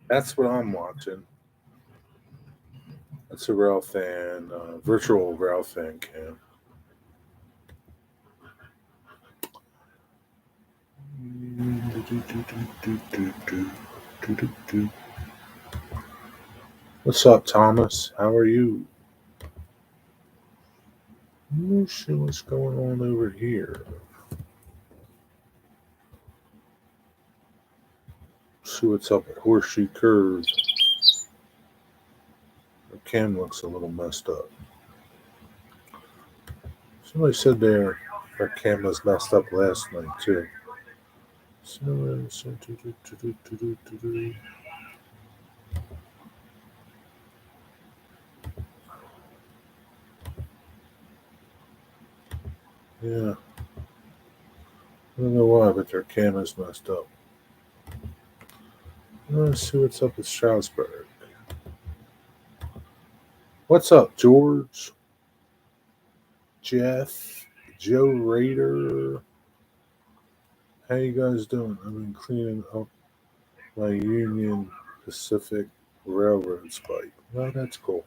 That's what I'm watching. That's a Ralph fan, virtual Ralph fan cam. What's up, Thomas? How are you? Let's see what's going on over here. See what's up at Horseshoe Curve. The cam looks a little messed up. Somebody said their cam was messed up last night too. Yeah, I don't know why, but their cam is messed up. Let's see what's up with Strasbourg. What's up, George? Jeff? Joe Raider? How you guys doing? I've been cleaning up my Union Pacific Railroad spike. Well, that's cool.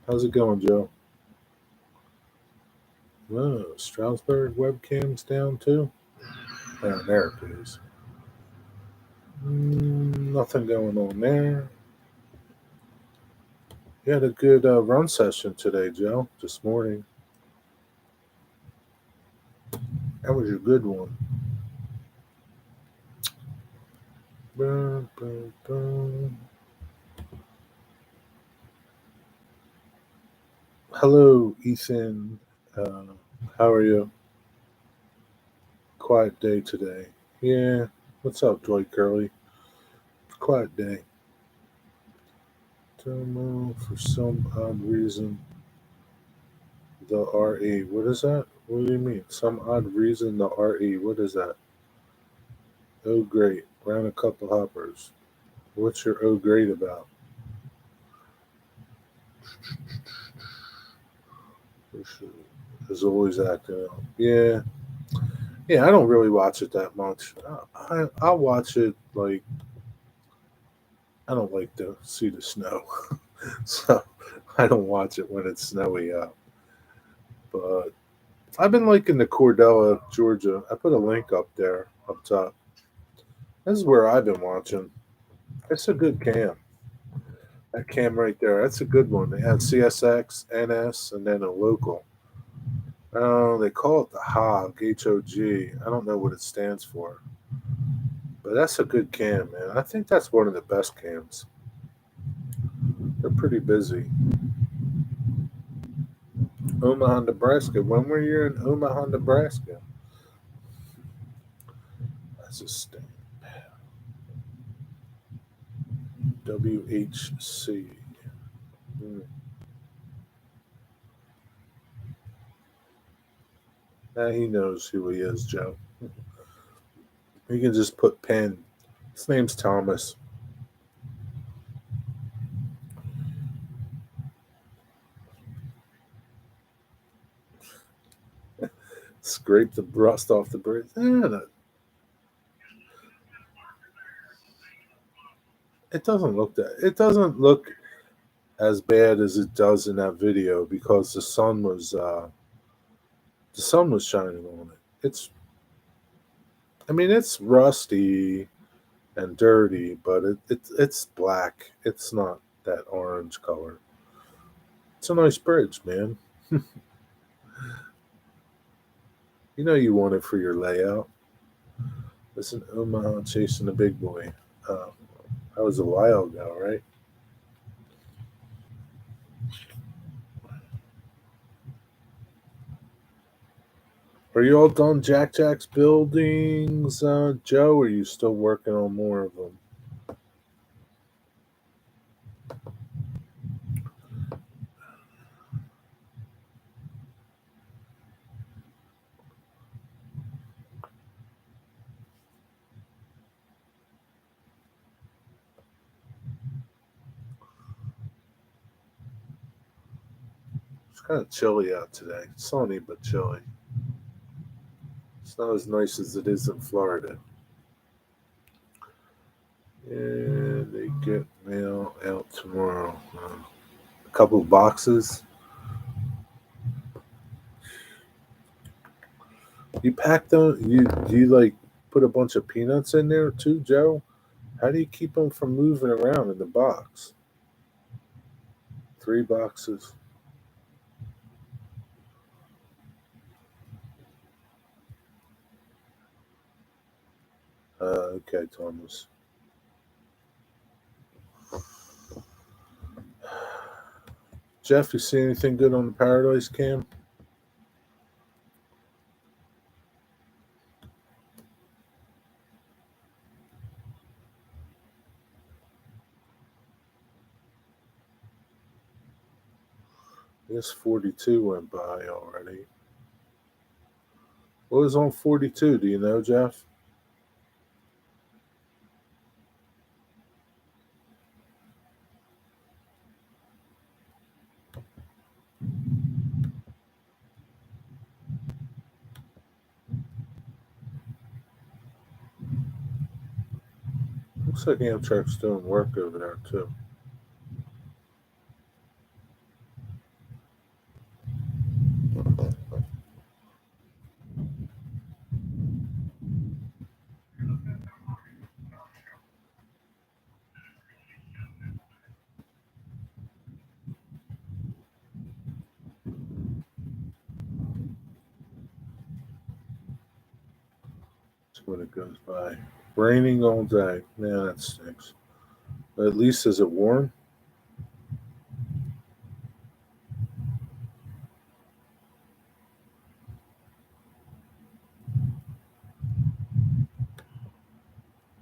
How's it going, Joe? Oh, Strasbourg webcam's down too? Oh, there it is. Nothing going on there. You had a good run session today, Joe, this morning. That was a good one. Bum, bum, bum. Hello, Ethan. Uh, how are you? Quiet day today. Yeah. What's up, Dwight Curley? Quiet day. Tomo, for some odd reason, the RE. What is that? What do you mean? Some odd reason, the RE. What is that? Oh, great. Round a couple hoppers. What's your oh, great about? Is always acting out. Yeah. Yeah, I don't really watch it that much. I'll watch it like I don't like to see the snow, so I don't watch it when it's snowy out. But I've been liking the Cordella, Georgia. I put a link up there up top. This is where I've been watching. It's a good cam. That cam right there, that's a good one. They had CSX, NS, and then a local. Oh, they call it the HOG, HOG. I don't know what it stands for. But that's a good cam, man. I think that's one of the best cams. They're pretty busy. Omaha, Nebraska. When were you in Omaha, Nebraska? That's a stamp. WHC. Hmm. Now he knows who he is, Joe. You can just put Penn. His name's Thomas. Scrape the rust off the bridge. It doesn't look that. It doesn't look as bad as it does in that video because the sun was shining on it. I mean, it's rusty and dirty, but it's black. It's not that orange color. It's a nice bridge, man. You know you want it for your layout. Listen, Omaha chasing the big boy. Uh, that was a while ago, right? Are you all done Jack's buildings, Joe? Or are you still working on more of them? It's kind of chilly out today. Sunny but chilly. It's not as nice as it is in Florida. And they get mail out tomorrow. A couple of boxes. You pack them. You like put a bunch of peanuts in there too, Joe? How do you keep them from moving around in the box? 3 boxes. Okay, Thomas. Jeff, you see anything good on the Paradise Cam? This 42 went by already. What was on 42? Do you know, Jeff? Looks like Amtrak's doing work over there, too. That's when it goes by. Raining all day. Man, that stinks. But at least is it warm?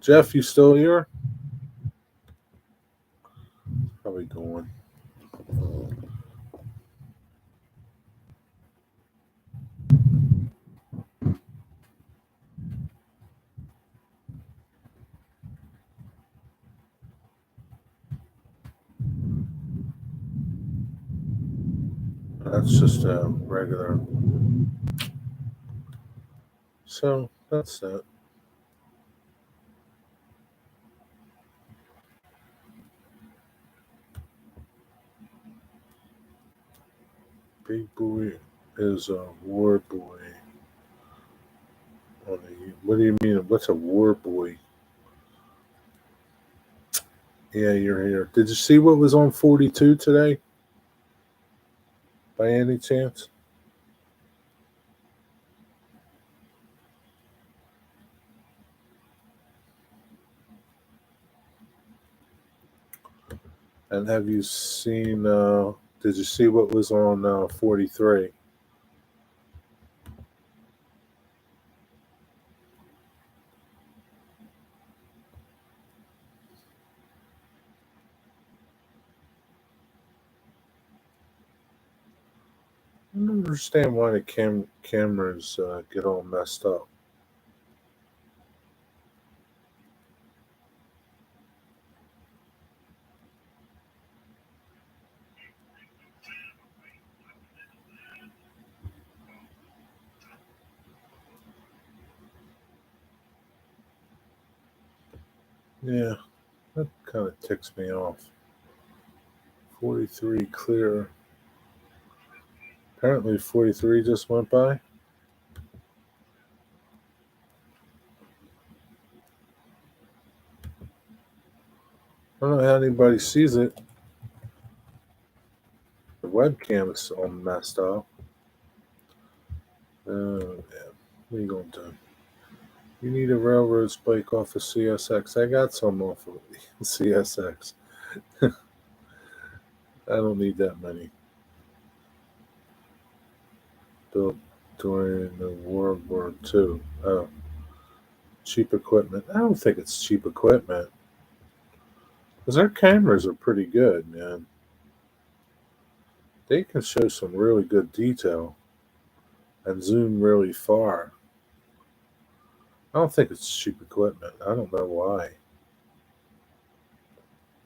Jeff, you still here? Probably going. That's just a regular. So that's that. Big boy is a war boy. What do you mean? What's a war boy? Yeah, you're here. Did you see what was on 42 today? By any chance? And have you seen? Did you see what was on 43? I don't understand why the cameras get all messed up. Yeah, that kind of ticks me off. 43 clear. Apparently, 43 just went by. I don't know how anybody sees it. The webcam is all messed up. Yeah. What are you going to do? You need a railroad spike off of CSX. I got some off of CSX. I don't need that many. Built during the World War II. Oh, cheap equipment. I don't think it's cheap equipment. Because their cameras are pretty good, man. They can show some really good detail and zoom really far. I don't think it's cheap equipment. I don't know why.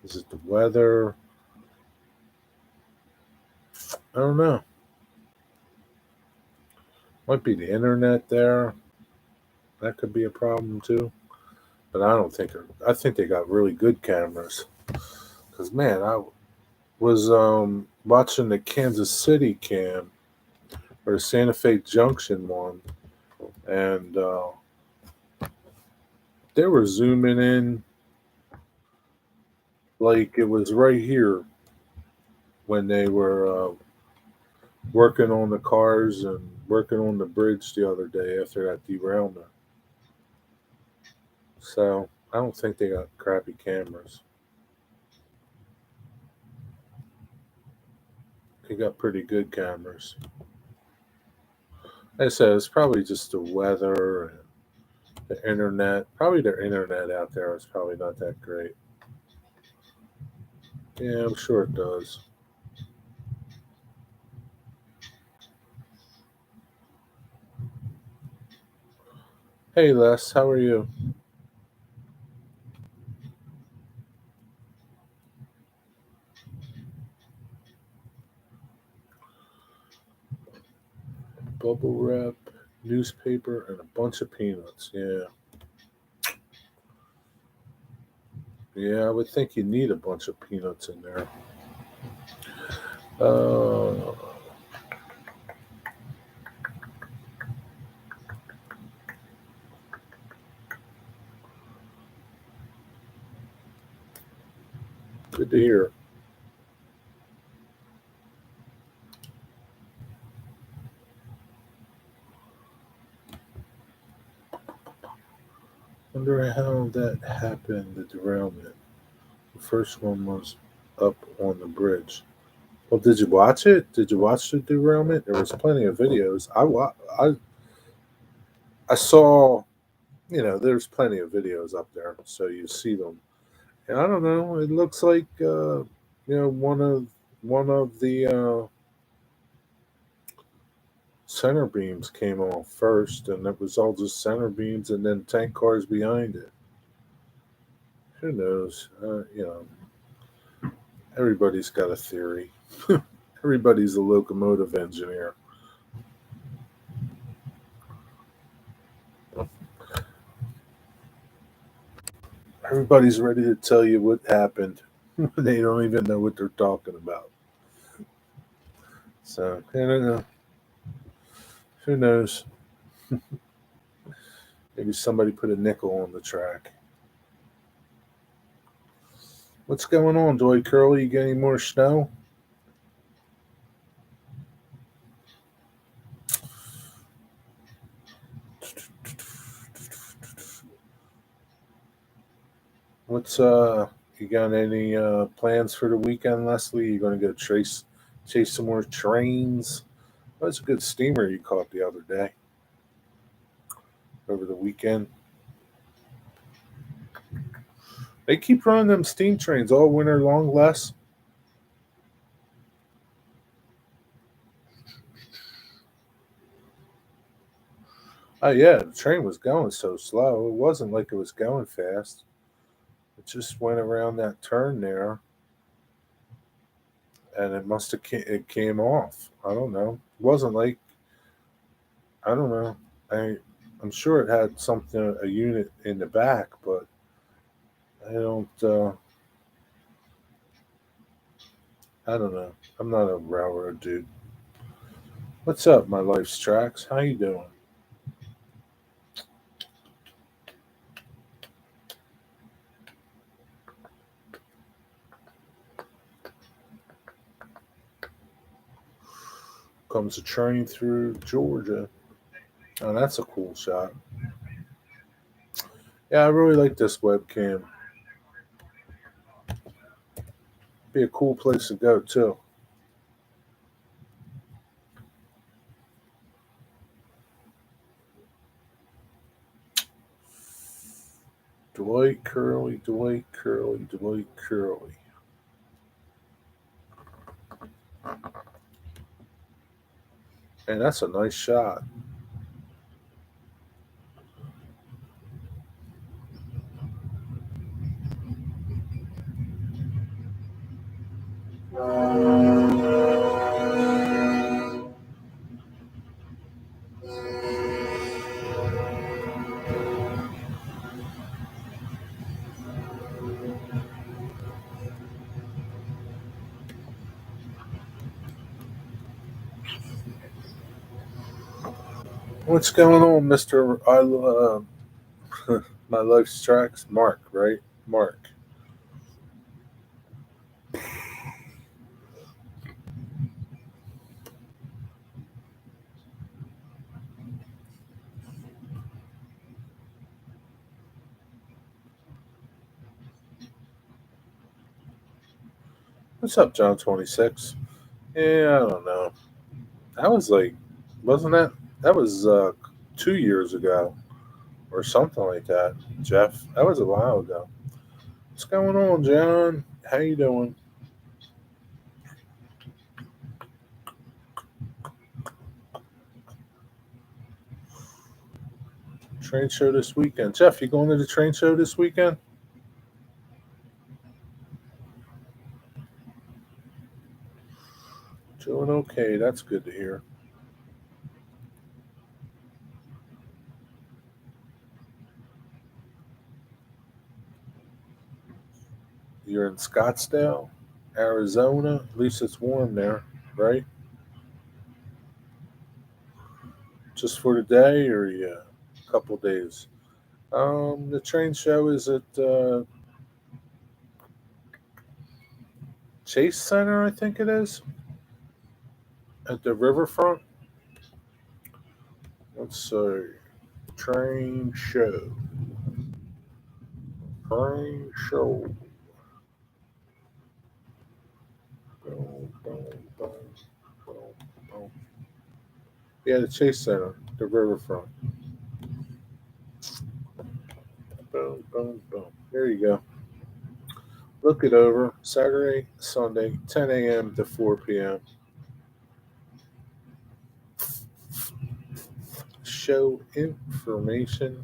Is it the weather? I don't know. Might be the internet there. That could be a problem too. but I don't think I think they got really good cameras. Cause man, I was watching the Kansas City cam or Santa Fe Junction one, and they were zooming in like it was right here when they were working on the cars and working on the bridge the other day after that derailment. So I don't think they got crappy cameras. They got pretty good cameras. Like I said, it's probably just the weather and the internet. Probably their internet out there is probably not that great. Yeah, I'm sure it does. Hey Les, how are you? Bubble wrap, newspaper, and a bunch of peanuts. Yeah, yeah. I would think you need a bunch of peanuts in there. Uh, Good to hear. Wonder how that happened. The derailment. The first one was up on the bridge. Well, did you watch it? Did you watch the derailment? There was plenty of videos. I saw. There's plenty of videos up there, so you see them. And I don't know. It looks like one of the center beams came off first, and it was all just center beams, and then tank cars behind it. Who knows? Everybody's got a theory. Everybody's a locomotive engineer. Everybody's ready to tell you what happened. They don't even know what they're talking about. So I don't know. Who knows? Maybe somebody put a nickel on the track. What's going on, Dwight Curley? You getting more snow? What's You got any plans for the weekend, Leslie? You gonna go chase some more trains? That's a good steamer you caught the other day over the weekend. They keep running them steam trains all winter long, Les. Oh yeah, the train was going so slow. It wasn't like it was going fast. It just went around that turn there, and it came off. I don't know. It wasn't like I don't know. I'm sure it had something a unit in the back, but I don't. I don't know. I'm not a railroad dude. What's up, my life's tracks? How you doing? Comes a train through Georgia. Oh, that's a cool shot. Yeah, I really like this webcam. Be a cool place to go too. Dwight Curley, Dwight Curley, Dwight Curley. And that's a nice shot. What's going on, Mister? My life's tracks, Mark. Right, Mark. What's up, John 26? Yeah, I don't know. That was like, wasn't that? That was 2 years ago or something like that, Jeff. That was a while ago. What's going on, John? How you doing? Train show this weekend. Jeff, you going to the train show this weekend? Doing okay. That's good to hear. You're in Scottsdale, Arizona. At least it's warm there, right? Just for the day, or yeah, a couple days. The train show is at Chase Center, I think it is, at the riverfront. Let's see. Train show. Train show. Boom, boom, boom, boom, boom. Yeah, the Chase Center, the riverfront. Boom, boom, boom. There you go. Look it over. Saturday, Sunday, 10 a.m. to 4 p.m. Show information.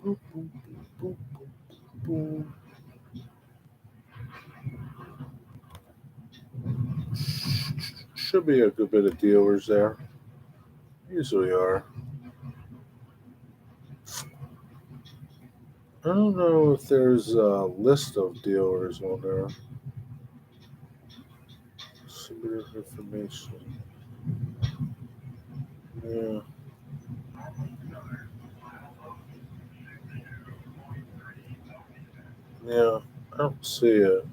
Boop, boop, boop, boop, boop. Should be a good bit of dealers there. Usually are. I don't know if there's a list of dealers on there. Submit information. Yeah, yeah. I don't see it.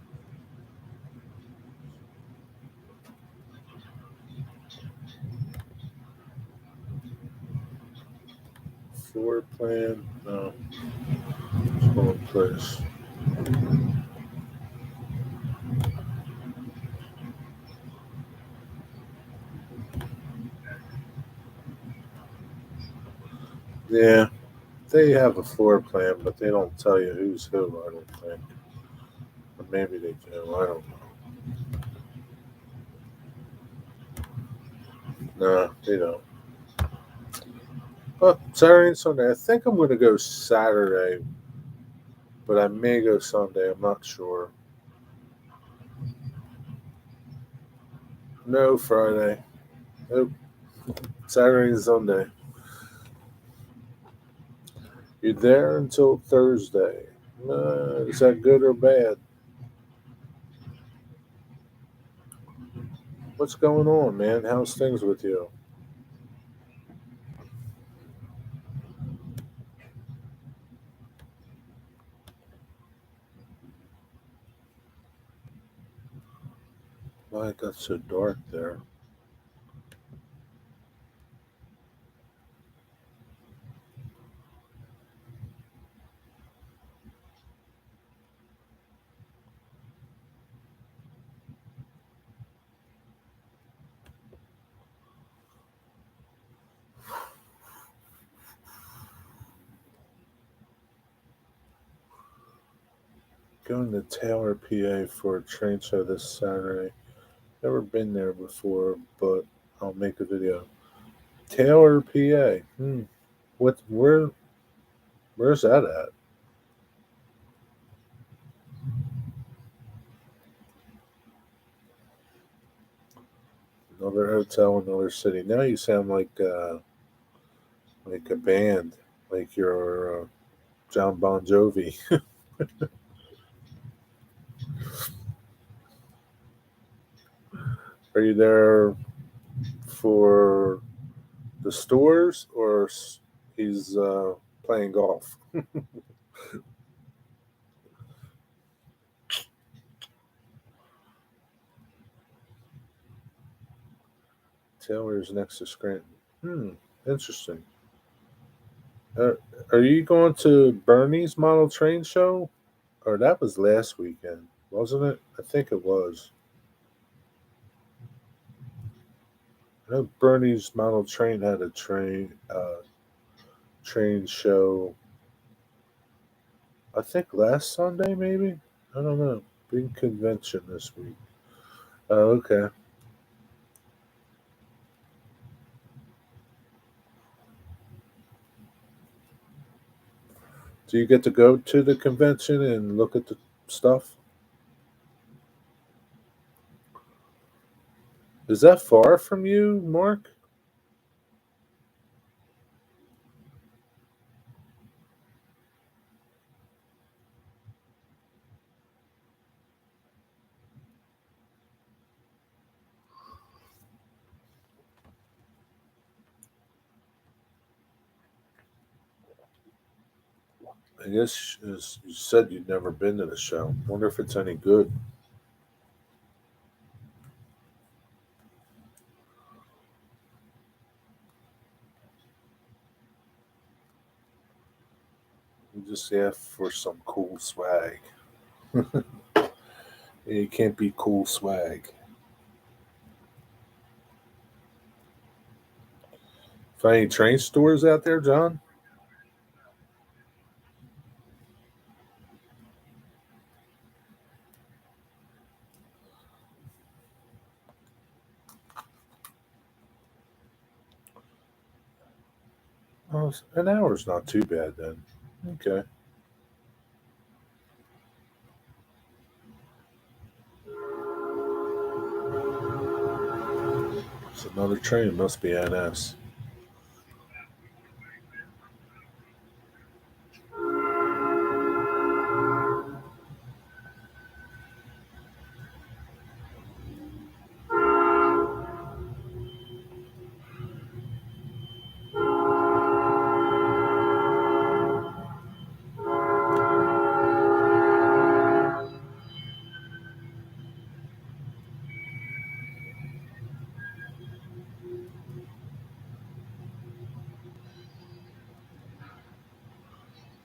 Floor plan. No, it's wrong place. Yeah, they have a floor plan, but they don't tell you who's who. I don't think. Or maybe they do. I don't know. No, they don't. But Saturday and Sunday. I think I'm going to go Saturday, but I may go Sunday. I'm not sure. No Friday. Nope. Saturday and Sunday. You're there until Thursday. Is that good or bad? What's going on, man? How's things with you? Why it got so dark there? Going to Taylor, PA for a train show this Saturday. Never been there before, but I'll make a video. Taylor, PA. What? Where's that at? Another hotel, another city. Now you sound like a band, like you're John Bon Jovi. Are you there for the stores, or he's playing golf? Taylor's next to Scranton. Interesting. Uh, are you going to Bernie's model train show? Or that was last weekend, wasn't it? I think it was. I know Bernie's model train had a train show. I think last Sunday, maybe. I don't know. Big convention this week. Oh, okay. Do you get to go to the convention and look at the stuff? Is that far from you, Mark? I guess as you said you'd never been to the show. Wonder if it's any good. You just ask for some cool swag. You can't be cool swag. Find any train stores out there, John? Oh, an hour's not too bad then. Okay. It's another train. Must be NS.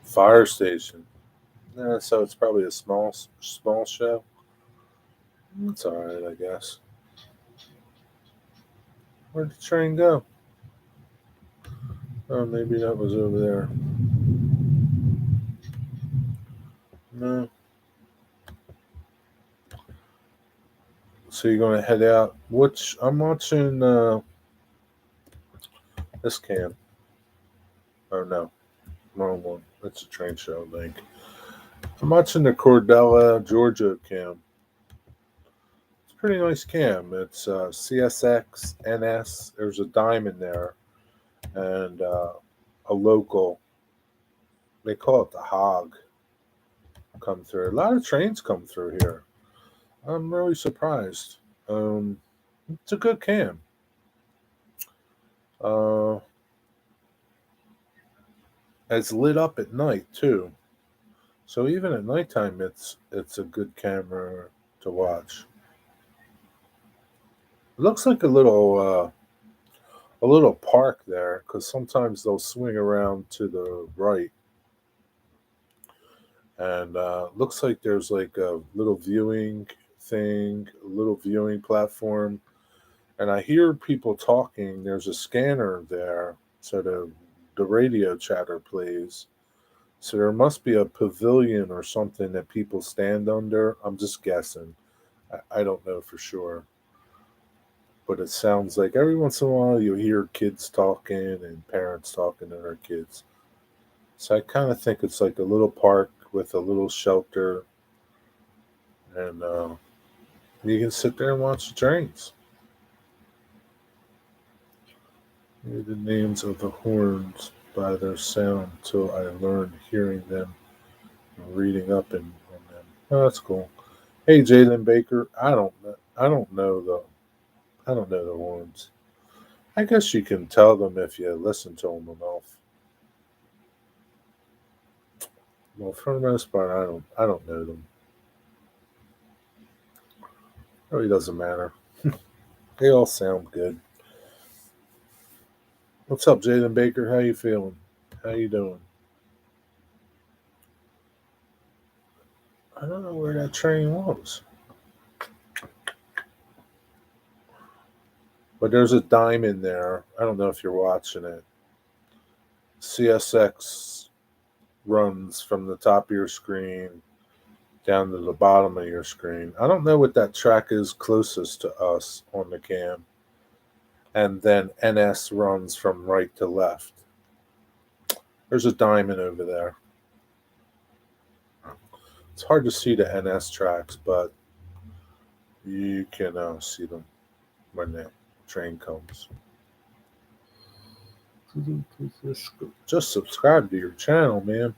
Fire station. So it's probably a small show. It's all right, I guess. Where'd the train go? Oh, maybe that was over there. No. So you're gonna head out. Which I'm watching this cam. Oh no, wrong one. That's a train show link. I'm watching the Cordella, Georgia cam. It's a pretty nice cam. It's CSX NS. There's a diamond there, and a local. They call it the Hog. Come through. A lot of trains come through here. I'm really surprised. Um, it's a good cam. Uh, it's lit up at night too, so even at nighttime, it's a good camera to watch. It looks like a little park there because sometimes they'll swing around to the right, and looks like there's like a little viewing thing, a little viewing platform, and I hear people talking. There's a scanner there, so the radio chatter plays. So there must be a pavilion or something that people stand under. I'm just guessing. I don't know for sure, but it sounds like every once in a while you hear kids talking and parents talking to their kids. So I kind of think it's like a little park with a little shelter, and you can sit there and watch the trains. Knew the names of the horns by their sound till I learned hearing them and reading up on them. Oh, that's cool. Hey, Jalen Baker. I don't know the horns. I guess you can tell them if you listen to them enough. Well, for the most part, I don't know them. It really doesn't matter. They all sound good. What's up, Jaden Baker? How you feeling? How you doing? I don't know where that train was, but there's a diamond there. I don't know if you're watching it. CSX runs from the top of your screen down to the bottom of your screen. I don't know what that track is closest to us on the cam. And then NS runs from right to left. There's a diamond over there. It's hard to see the NS tracks, but you can see them when the train comes. Just subscribe to your channel, man.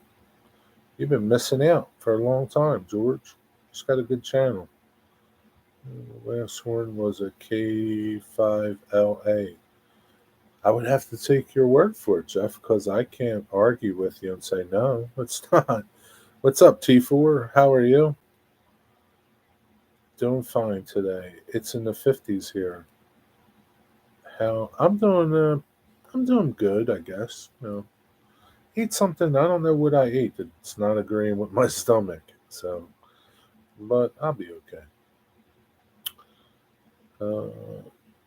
You've been missing out for a long time, George. It's got a good channel. The last one was a K5LA. I would have to take your word for it, Jeff, because I can't argue with you and say, no, it's not. What's up, T4? How are you? Doing fine today. It's in the 50s here. How I'm doing good, I guess. Eat something. I don't know what I ate. It's not agreeing with my stomach. So, but I'll be okay. Then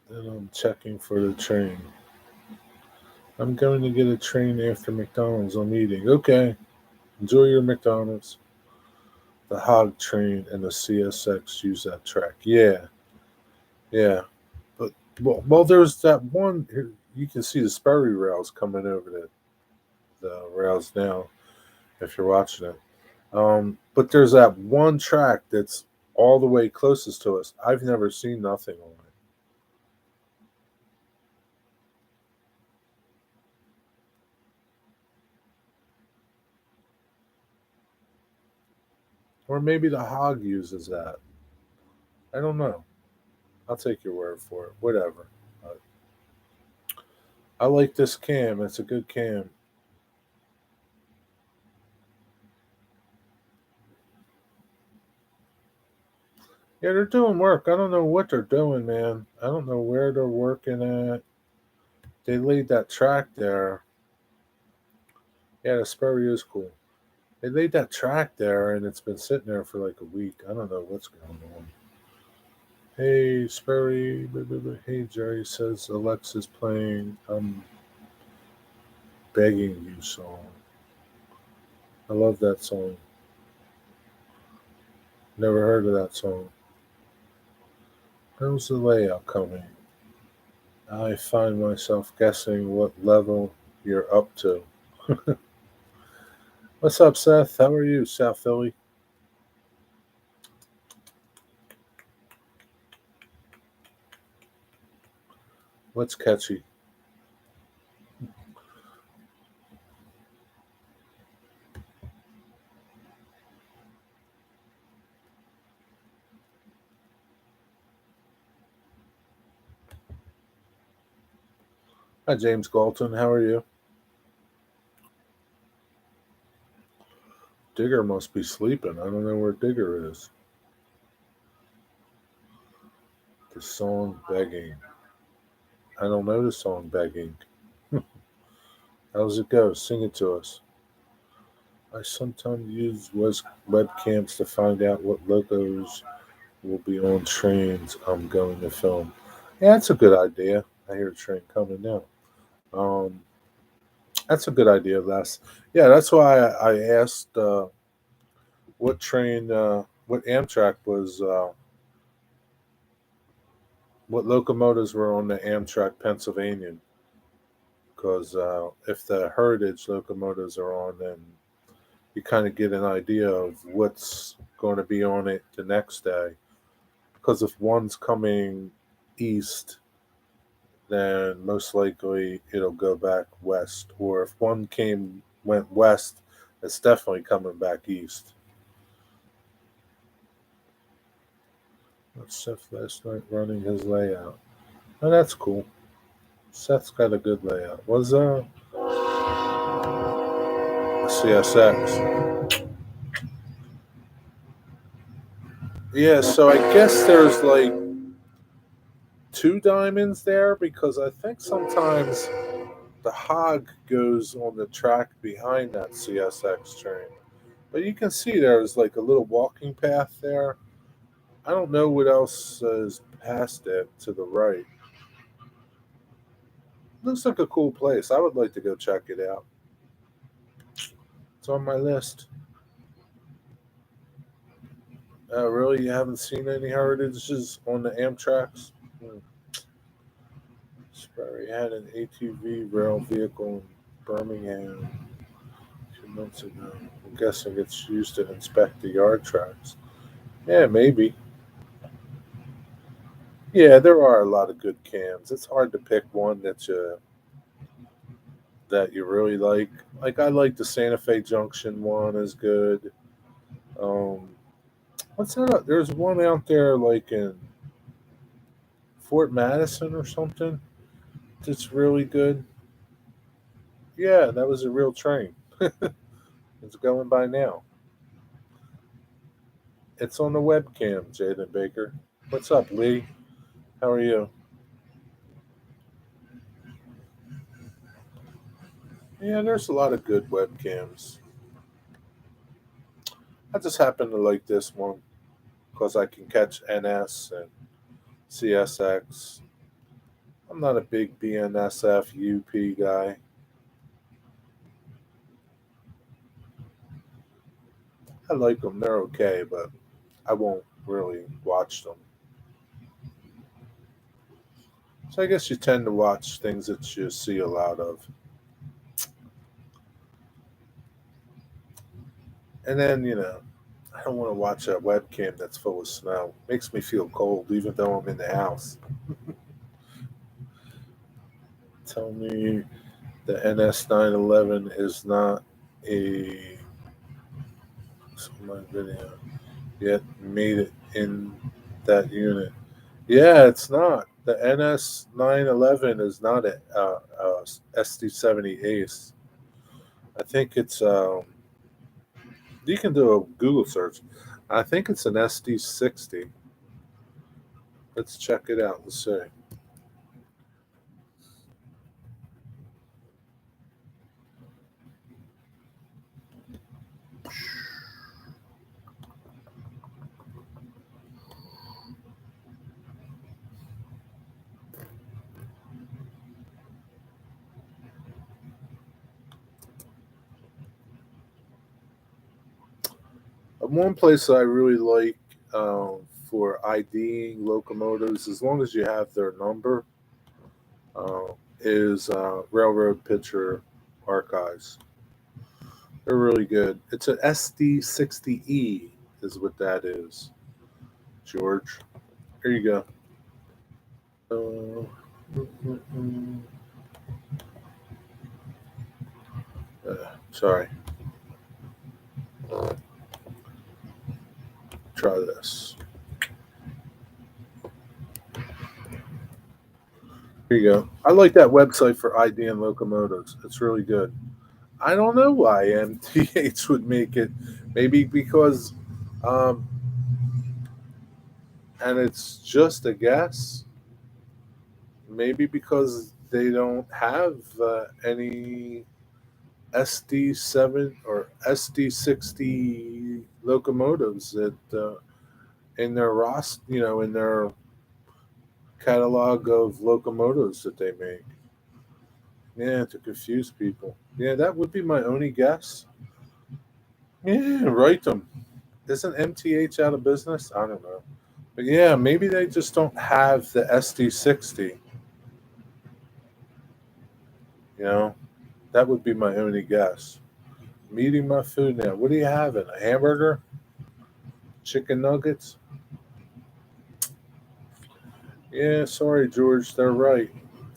I'm checking for the train. I'm going to get a train after McDonald's. I'm eating. Okay. Enjoy your McDonald's. The Hog train and the CSX use that track. Yeah. Yeah. But well, there's that one. You can see the Sperry rails coming over the rails now if you're watching it. But there's that one track that's all the way closest to us. I've never seen nothing on it. Or maybe the Hog uses that. I don't know. I'll take your word for it. Whatever. But I like this cam. It's a good cam. Yeah, they're doing work. I don't know what they're doing, man. I don't know where they're working at. They laid that track there. Yeah, the Sperry is cool. They laid that track there, and it's been sitting there for like a week. I don't know what's going on. Hey, Sperry. Hey, Jerry says Alexa's playing Begging You song. I love that song. Never heard of that song. How's the layout coming? I find myself guessing what level you're up to. What's up, Seth? How are you, South Philly? What's catchy? Hi, James Galton. How are you? Digger must be sleeping. I don't know where Digger is. The song Begging. I don't know the song Begging. How's it go? Sing it to us. I sometimes use webcams to find out what logos will be on trains I'm going to film. Yeah, that's a good idea. I hear a train coming now. Um, that's a good idea, Les. Yeah, that's why I asked what train, what Amtrak was, what locomotives were on the Amtrak Pennsylvania. Because if the Heritage locomotives are on, then you kind of get an idea of what's going to be on it the next day. Because if one's coming east, then most likely it'll go back west. Or if one went west, it's definitely coming back east. That's Seth last night running his layout. Oh, that's cool. Seth's got a good layout. Was CSX? Yeah, so I guess there's like two diamonds there because I think sometimes the hog goes on the track behind that CSX train. But you can see there's like a little walking path there. I don't know what else is past it to the right. Looks like a cool place. I would like to go check it out. It's on my list. Really? You haven't seen any heritages on the Amtrak's? Hmm. Sperry had an ATV rail vehicle in Birmingham a few months ago. I'm guessing it's used to inspect the yard tracks. Yeah, maybe. Yeah, there are a lot of good cams. It's hard to pick one that you really like. Like I like the Santa Fe Junction one is good. Um, what's that? There's one out there like in Fort Madison or something. That's really good. Yeah, that was a real train. It's going by now. It's on the webcam, Jaden Baker. What's up, Lee? How are you? Yeah, there's a lot of good webcams. I just happen to like this one because I can catch NS and CSX. I'm not a big BNSF UP guy. I like them; they're okay, but I won't really watch them. So I guess you tend to watch things that you see a lot of, and then I don't want to watch a webcam that's full of snow. Makes me feel cold, even though I'm in the house. Tell me the NS911 is not a my video yet made it in that unit. Yeah, it's not. The NS911 is not a SD70 Ace. I think it's you can do a Google search. I think it's an SD60. Let's check it out. Let's see. One place I really like for IDing locomotives, as long as you have their number, uh, is Railroad Picture Archives. They're really good. It's an SD60E, is what that is, George. Here you go. Mm, mm, sorry. Try this. Here you go. I like that website for IDing locomotives. It's really good. I don't know why MTH would make it. Maybe because, um, and it's just a guess. Maybe because they don't have any SD7 or SD60 locomotives that in their in their catalog of locomotives that they make. Yeah, to confuse people. Yeah, that would be my only guess. Yeah, write them. Isn't MTH out of business? I don't know. But yeah, maybe they just don't have the SD60. You know, that would be my only guess. I'm eating my food now. What are you having? A hamburger? Chicken nuggets? Yeah, sorry, George. They're right.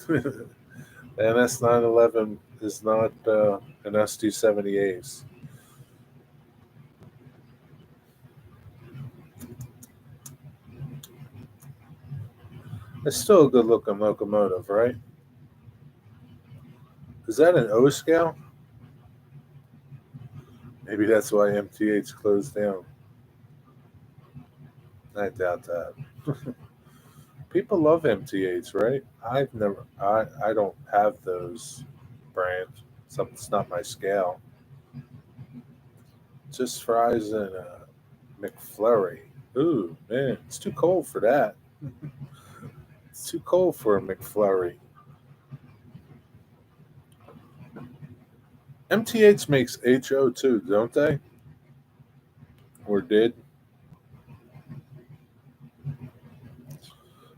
The NS911 is not an SD70 Ace. It's still a good looking locomotive, right? Is that an O scale? Maybe that's why MTH closed down. I doubt that. People love MTH, right? I don't have those brands. So it's not my scale. Just fries and a McFlurry. Ooh, man, it's too cold for that. It's too cold for a McFlurry. MTH makes HO too, don't they? Or did?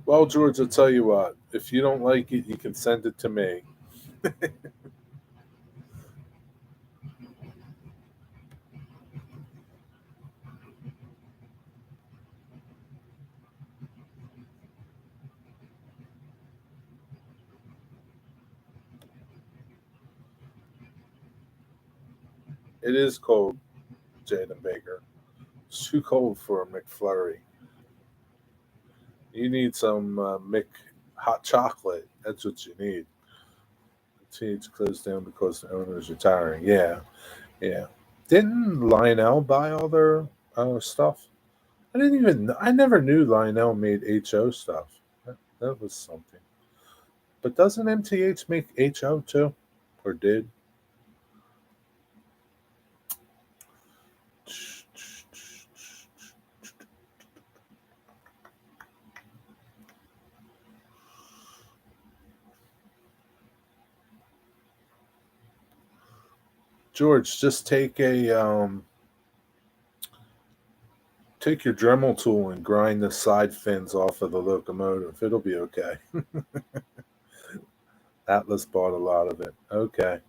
Well, George, I'll tell you what. If you don't like it, you can send it to me. It is cold, Jaden Baker. It's too cold for a McFlurry. You need some Mc hot chocolate. That's what you need. MTH closed down because the owner is retiring. Yeah, yeah. Didn't Lionel buy all their stuff? I didn't even. I never knew Lionel made HO stuff. That was something. But doesn't MTH make HO too, or did? George, just take your Dremel tool and grind the side fins off of the locomotive. It'll be okay. Atlas bought a lot of it. Okay.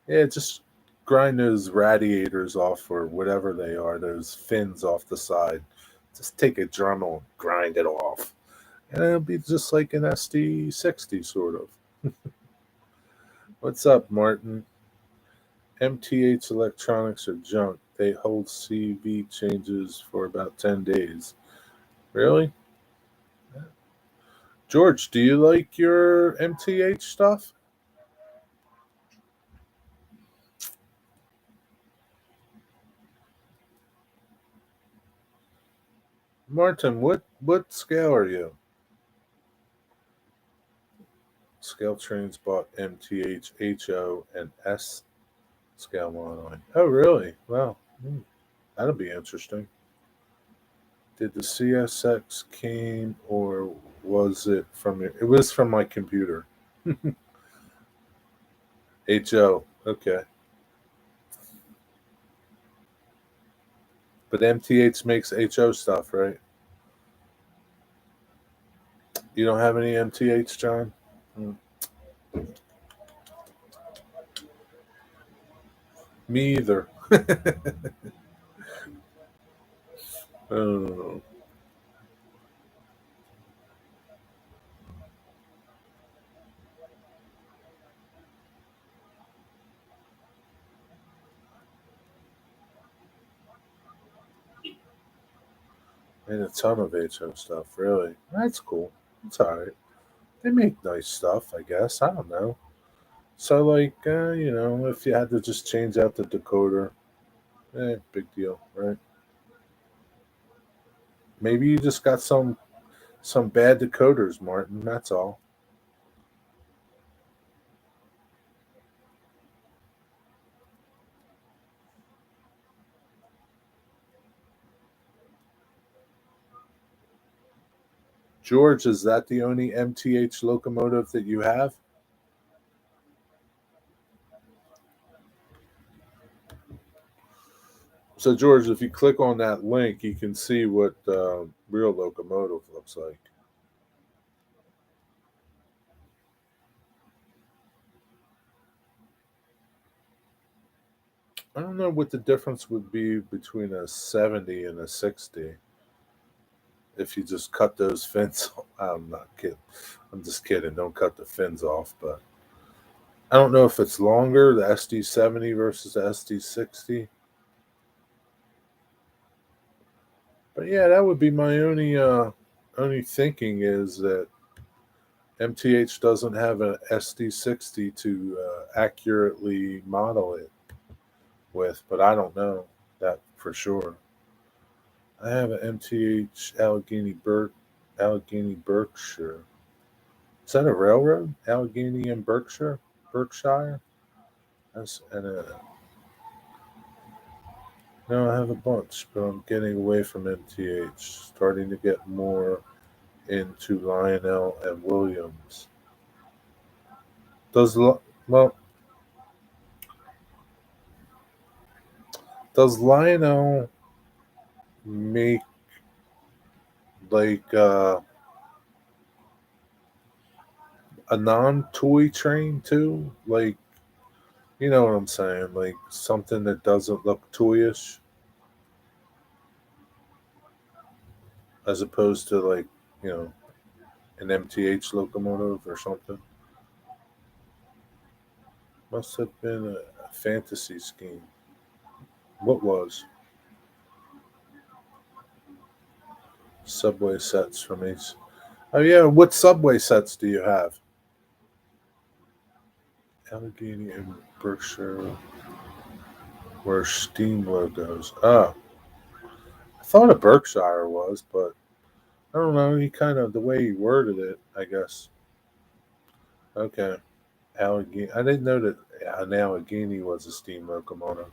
Yeah, just grind those radiators off or whatever they are, those fins off the side. Just take a Dremel, grind it off. And it'll be just like an SD60 sort of. What's up, Martin? MTH electronics are junk. They hold CV changes for about 10 days. Really? George, do you like your MTH stuff? Martin, what scale are you? Scale Trains bought MTH, HO, and S scale monoline. Oh, really? Wow. That'll be interesting. Did the CSX came or was it from your? It was from my computer. HO. Okay. But MTH makes HO stuff, right? You don't have any MTH, John? Hmm. Me either. Oh, and a ton of HO stuff, really. That's cool. It's alright. They make nice stuff, I guess. I don't know. So, like, if you had to just change out the decoder, big deal, right? Maybe you just got some bad decoders, Martin. That's all. George, is that the only MTH locomotive that you have? So, George, if you click on that link, you can see what real locomotive looks like. I don't know what the difference would be between a 70 and a 60 if you just cut those fins. I'm not kidding. I'm just kidding. Don't cut the fins off, but I don't know if it's longer, the SD70 versus the SD60. But yeah, that would be my only thinking is that MTH doesn't have an SD60 to accurately model it with, but I don't know that for sure. I have an MTH Allegheny Berkshire. Is that a railroad? Allegheny and Berkshire. That's and no, I have a bunch, but I'm getting away from MTH, starting to get more into Lionel and Williams. Does well does Lionel make like a non-toy train too? Like you know what I'm saying? Like something that doesn't look toyish, as opposed to like you know an MTH locomotive or something. Must have been a fantasy scheme. What was subway sets from Ace? Oh yeah, what subway sets do you have? Allegheny and Berkshire were steam logos. Oh, I thought a Berkshire was, but I don't know. He kind of the way he worded it, I guess. Okay, Allegheny. I didn't know that an Allegheny was a steam locomotive.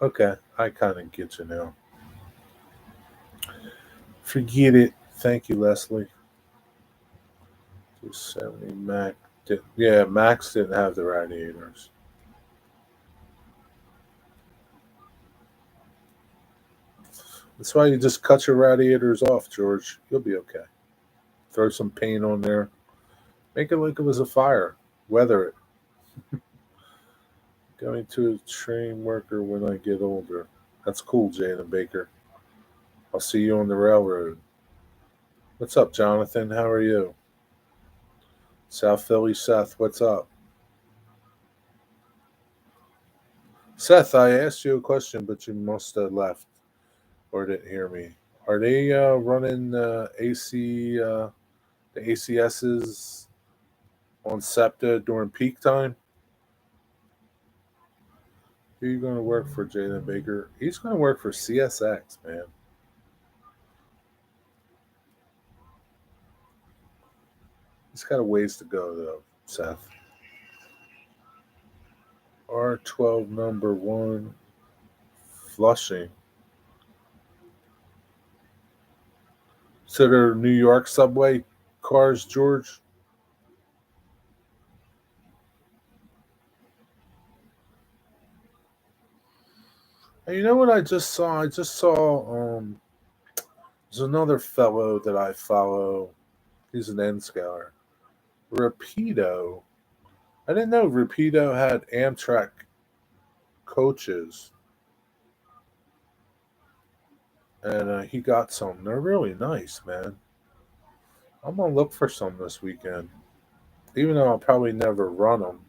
Okay, I kind of get you now. Forget it. Thank you, Leslie. 270 Mac. Yeah, Max didn't have the radiators. That's why you just cut your radiators off, George. You'll be okay. Throw some paint on there. Make it like it was a fire. Weather it. Going to a train worker when I get older. That's cool, Jalen Baker. I'll see you on the railroad. What's up, Jonathan? How are you? South Philly Seth, what's up? Seth, I asked you a question, but you must have left or didn't hear me. Are they running the ACSs on SEPTA during peak time? Who are you going to work for, Jalen Baker? He's going to work for CSX, man. He's got a ways to go, though, Seth. R12 number one, Flushing. So they're New York subway cars, George? And you know what I just saw? I just saw there's another fellow that I follow. He's an N scaler. Rapido. I didn't know Rapido had Amtrak coaches, and he got some. They're really nice, man. I'm gonna look for some this weekend, even though I'll probably never run them.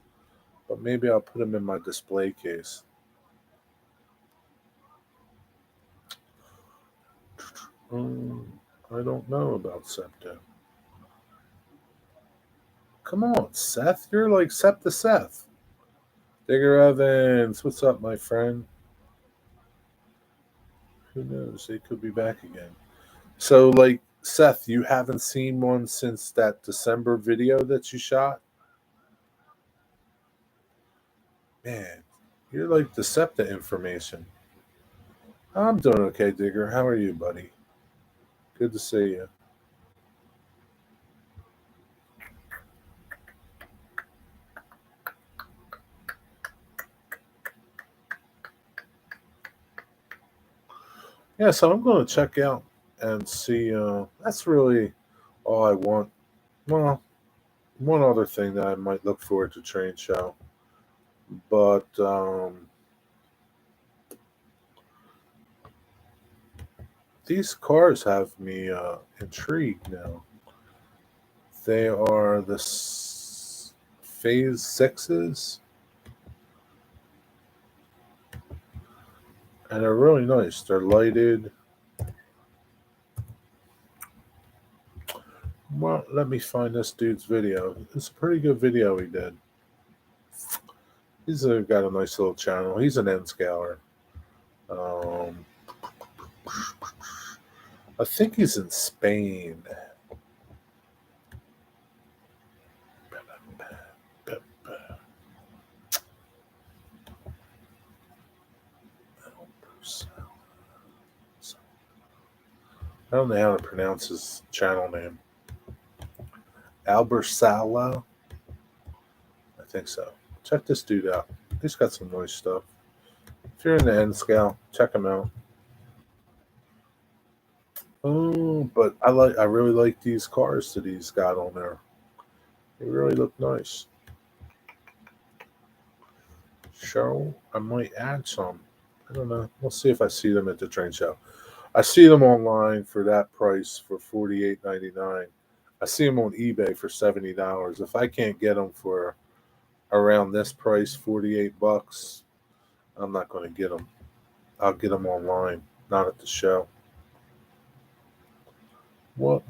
But maybe I'll put them in my display case. I don't know about Septa. Come on, Seth. You're like Septa Seth. Digger Evans, what's up, my friend? Who knows? They could be back again. So, like, Seth, you haven't seen one since that December video that you shot? Man, you're like the SEPTA information. I'm doing okay, Digger. How are you, buddy? Good to see you. Yeah, so I'm going to check out and see. That's really all I want. Well, one other thing that I might look forward to train show, but these cars have me intrigued now. They are the Phase 6s. And they're really nice. They're lighted. Well, let me find this dude's video. It's a pretty good video he did. He's got a nice little channel. He's an N-scaler. I think he's in Spain. I don't know how to pronounce his channel name. Albersala? I think so. Check this dude out. He's got some nice stuff. If you're in the N-scale, check him out. Oh, but I really like these cars that he's got on there. They really look nice. Show, I might add some. I don't know. We'll see if I see them at the train show. I see them online for that price for $48.99. I see them on eBay for $70. If I can't get them for around this price, $48, I'm not going to get them. I'll get them online, not at the show. What?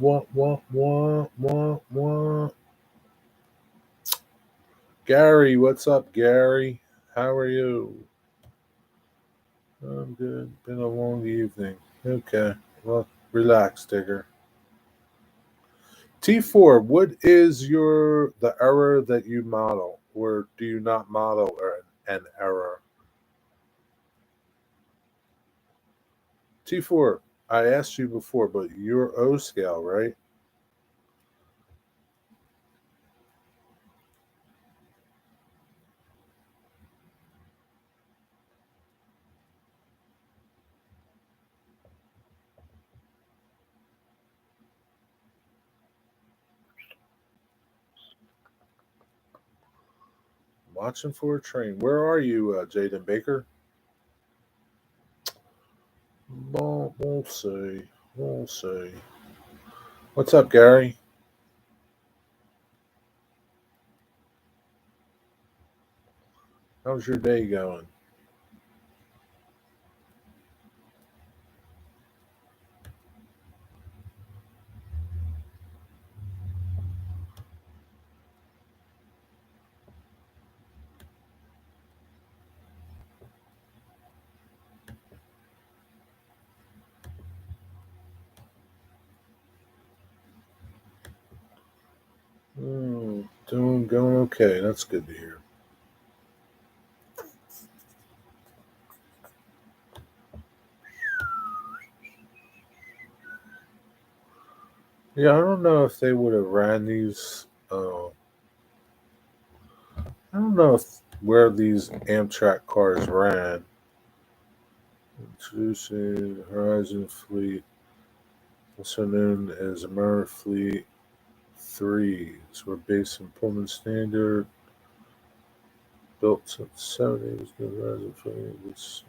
Gary, what's up, Gary? How are you? I'm good. Been a long evening. Okay. Well, relax, Digger. T4, what is the error that you model, or do you not model an error? T4, I asked you before, but you're O scale, right? Watching for a train. Where are you, Jaden Baker? Well, we'll see. We'll see. What's up, Gary? How's your day going? Going okay. That's good to hear. Yeah, I don't know if they would have ran these. I don't know where these Amtrak cars ran. Introducing Horizon Fleet, also known as Amerifleet 3s, were based in Pullman Standard. Built since the 70s, the Horizon Fleet was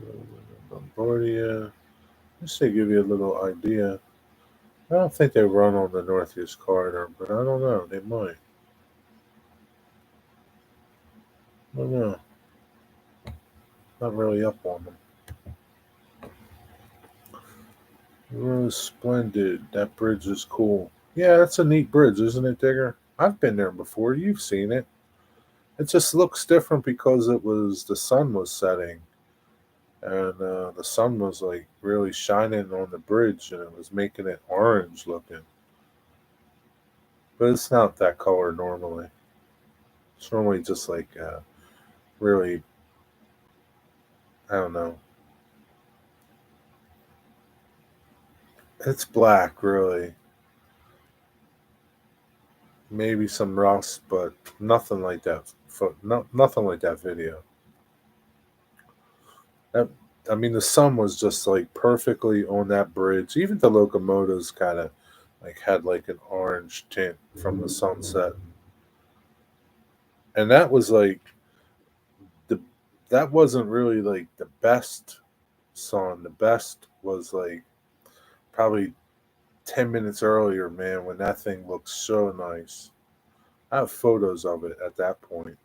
Bombardier. Just to give you a little idea. I don't think they run on the Northeast Corridor, but I don't know. They might. I don't know. Not really up on them. Really splendid. That bridge is cool. Yeah, that's a neat bridge, isn't it, Digger? I've been there before. You've seen it. It just looks different because the sun was setting, and the sun was like really shining on the bridge, and it was making it orange looking. But it's not that color normally. It's normally just like really, I don't know. It's black, really. Maybe some rust, but nothing like that. Nothing like that video. That, I mean, the sun was just like perfectly on that bridge. Even the locomotives kind of like had like an orange tint from the sunset, and that was like the that wasn't really like the best sun. The best was like probably 10 minutes earlier, man, when that thing looked so nice. I have photos of it at that point.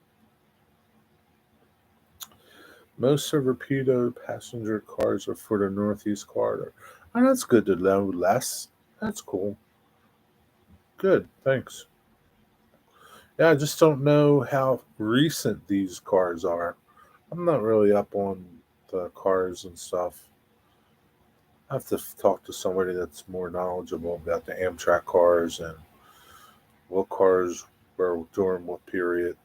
Most of Rapido passenger cars are for the Northeast Corridor. Oh, that's good to know, Les. That's cool. Good, thanks. Yeah, I just don't know how recent these cars are. I'm not really up on the cars and stuff. I have to talk to somebody that's more knowledgeable about the Amtrak cars and what cars were during what period.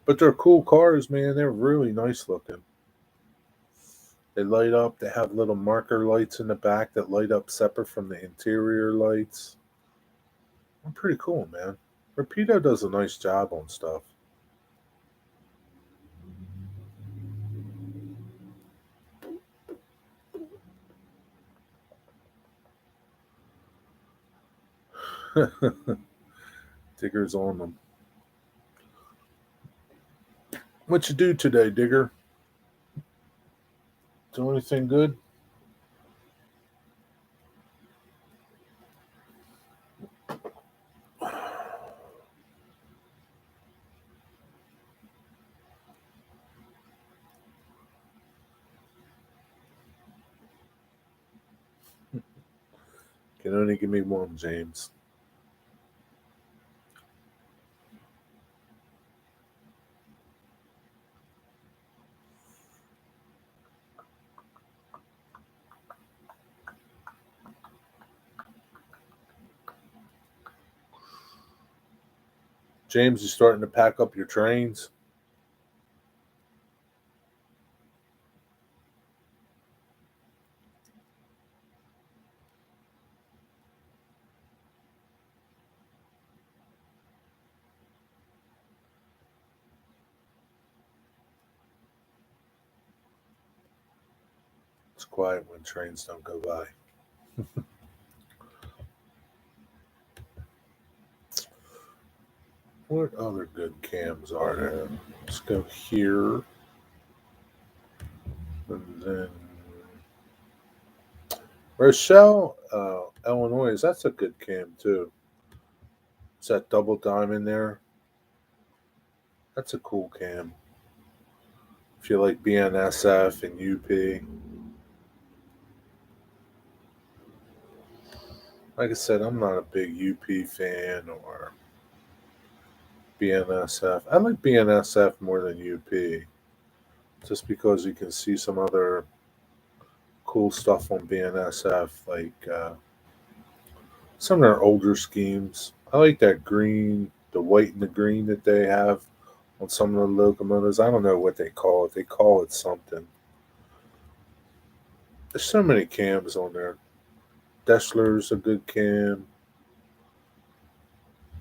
But they're cool cars, man. They're really nice looking. They light up. They have little marker lights in the back that light up separate from the interior lights. I'm pretty cool, man. Rapido does a nice job on stuff. Digger's on them. What you do today, Digger? Do anything good? Can only give me one, James. James, you starting to pack up your trains? It's quiet when trains don't go by. What other good cams are there? Let's go here. And then Rochelle, Illinois. That's a good cam too. It's that double diamond there. That's a cool cam. If you like BNSF and UP. Like I said, I'm not a big UP fan or BNSF. I like BNSF more than UP just because you can see some other cool stuff on BNSF, like some of their older schemes. I like that green, the white and the green that they have on some of the locomotives. I don't know what they call it. They call it something. There's so many cams on there. Dessler's a good cam.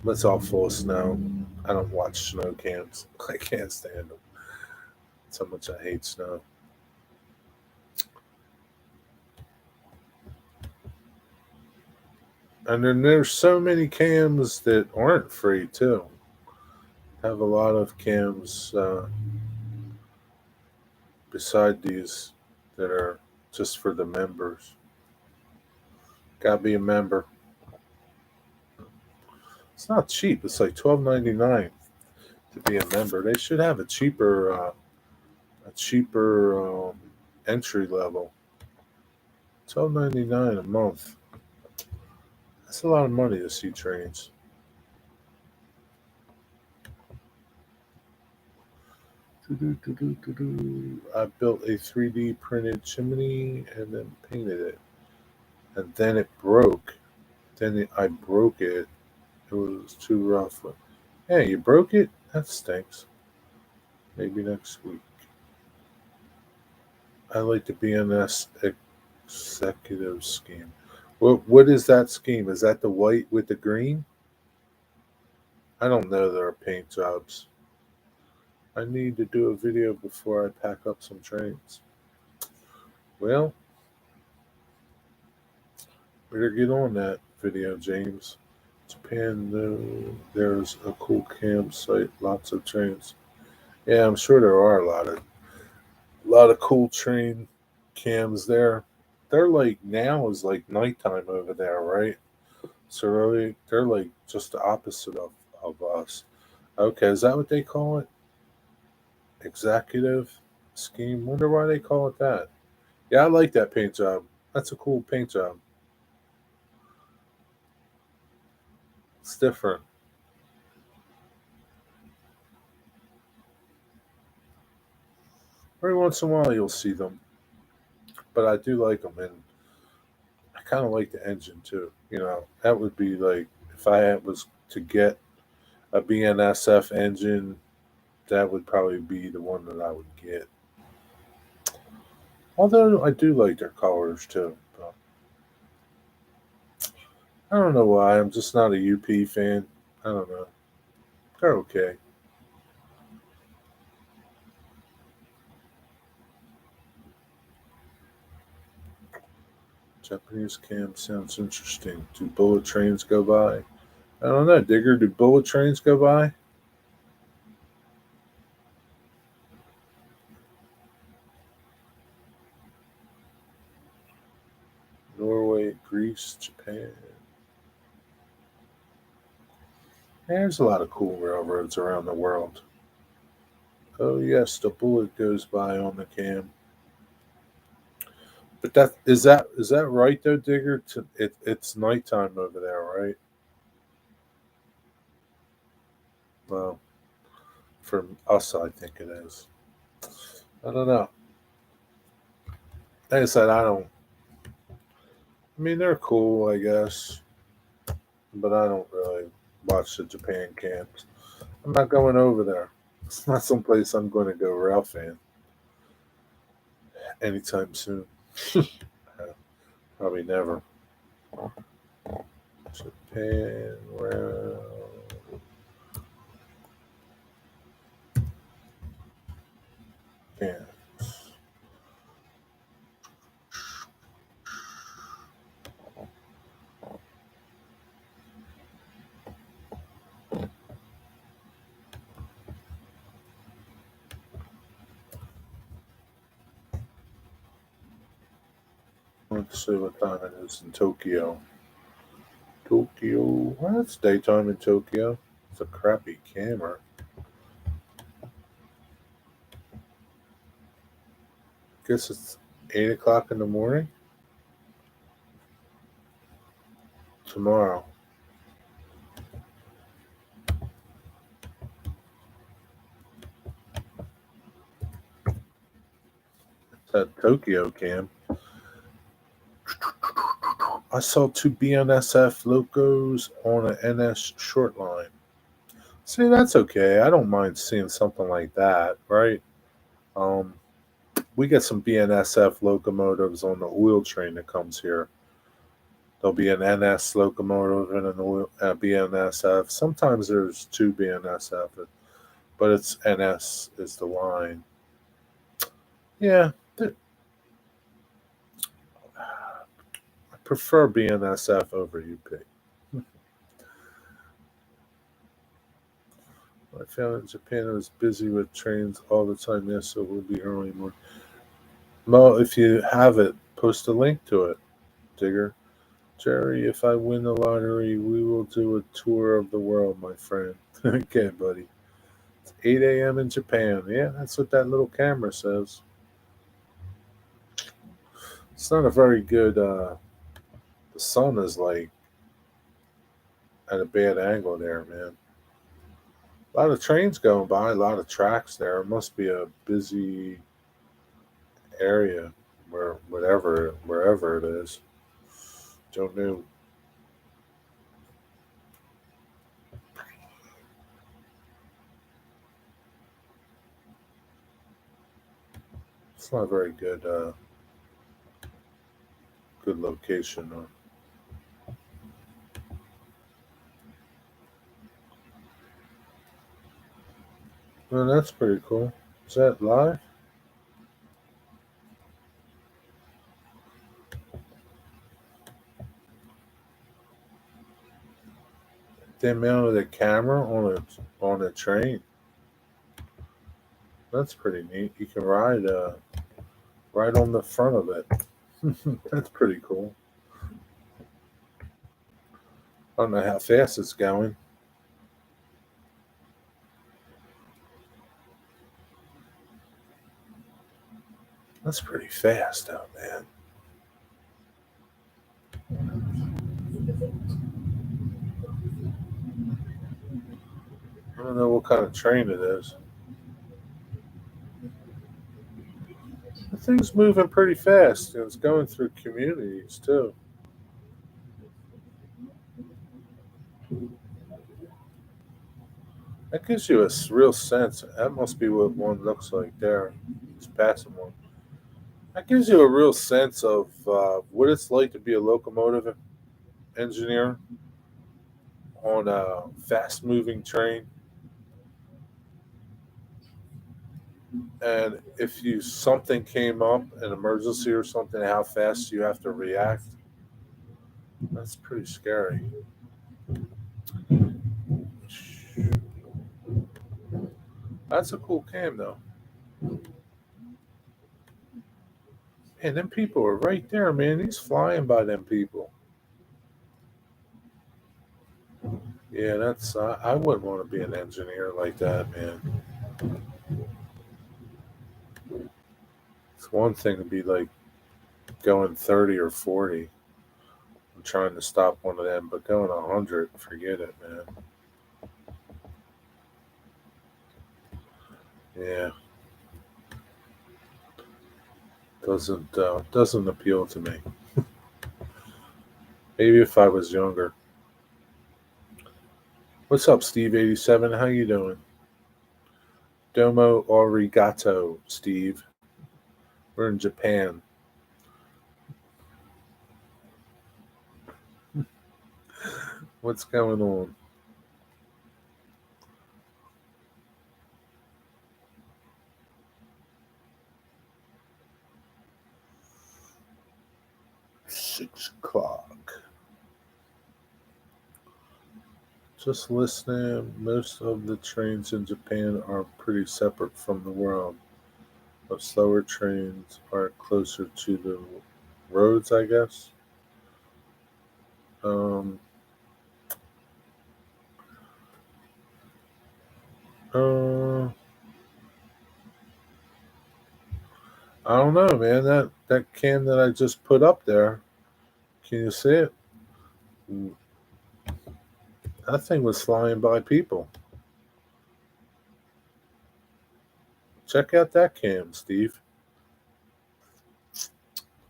It's all full of snow. I don't watch snow cams. I can't stand them. That's how much I hate snow. And then there's so many cams that aren't free too. Have a lot of cams beside these that are just for the members. Gotta be a member. It's not cheap. It's like $12.99 to be a member. They should have a cheaper entry level. $12.99 a month. That's a lot of money to see trains. I built a 3D printed chimney and then painted it. And then it broke. I broke it. It was too rough. Hey, you broke it? That stinks. Maybe next week. I like the BNS executive scheme. What is that scheme? Is that the white with the green? I don't know there are paint jobs. I need to do a video before I pack up some trains. Well, better get on that video, James. Japan, there's a cool campsite, lots of trains. Yeah, I'm sure there are a lot of cool train cams there. They're like now is like nighttime over there, right? So really, they're like just the opposite of us. Okay, is that what they call it? Executive scheme. Wonder why they call it that. Yeah, I like that paint job. That's a cool paint job. It's different. Every once in a while you'll see them, but I do like them, and I kind of like the engine too. That would be like if was to get a BNSF engine, that would probably be the one that I would get. Although I do like their colors too. But I don't know why. I'm just not a UP fan. I don't know. They're okay. Japanese cam sounds interesting. Do bullet trains go by? I don't know, Digger. Do bullet trains go by? Norway, Greece, Japan. There's a lot of cool railroads around the world. Oh yes, the bullet goes by on the cam. But that right though, Digger? It's nighttime over there, right? Well, for us, I think it is. I don't know. Like I said, I don't. I mean, they're cool, I guess, but I don't really watch the Japan camps. I'm not going over there. It's not someplace I'm going to go rail fan anytime soon. Probably never. Japan rail. Yeah. Let's see what time it is in Tokyo. Tokyo. Well, it's daytime in Tokyo. It's a crappy camera. Guess it's 8 o'clock in the morning tomorrow. That Tokyo cam. I saw two BNSF locos on an NS short line. See, that's okay. I don't mind seeing something like that, right? Um, we get some BNSF locomotives on the oil train that comes here. There'll be an NS locomotive and an oil, BNSF. Sometimes there's two BNSF, but it's NS is the line. Yeah, I prefer BNSF over UP. I found in Japan I was busy with trains all the time. Yes, so it would be early morning. Well, if you have it, post a link to it, Digger. Jerry, if I win the lottery, we will do a tour of the world, my friend. Okay, buddy. It's 8 a.m. in Japan. Yeah, that's what that little camera says. It's not a very good. The sun is like at a bad angle there, man. A lot of trains going by, a lot of tracks there. It must be a busy area wherever it is. Don't know. It's not a very good location. Well, that's pretty cool. Is that live? They mounted a camera on a train. That's pretty neat. You can ride right on the front of it. That's pretty cool. I don't know how fast it's going. That's pretty fast, though, man. I don't know what kind of train it is. The thing's moving pretty fast, and it's going through communities too. That gives you a real sense. That must be what one looks like there. It's passing one. That gives you a real sense of what it's like to be a locomotive engineer on a fast-moving train. And if you something came up, an emergency or something, how fast you have to react. That's pretty scary. That's a cool cam, though. And them people are right there, man. He's flying by them people. Yeah, that's. I wouldn't want to be an engineer like that, man. It's one thing to be like going 30 or 40 and trying to stop one of them, but going 100, forget it, man. Yeah, doesn't appeal to me. Maybe if I was younger. What's up, Steve87? How you doing? Domo arigato, Steve. We're in Japan. What's going on? $6. Just listening. Most of the trains in Japan are pretty separate from the world. But slower trains are closer to the roads, I guess. Um, uh, I don't know, man. That can that I just put up there. Can you see it? That thing was flying by people. Check out that cam, Steve.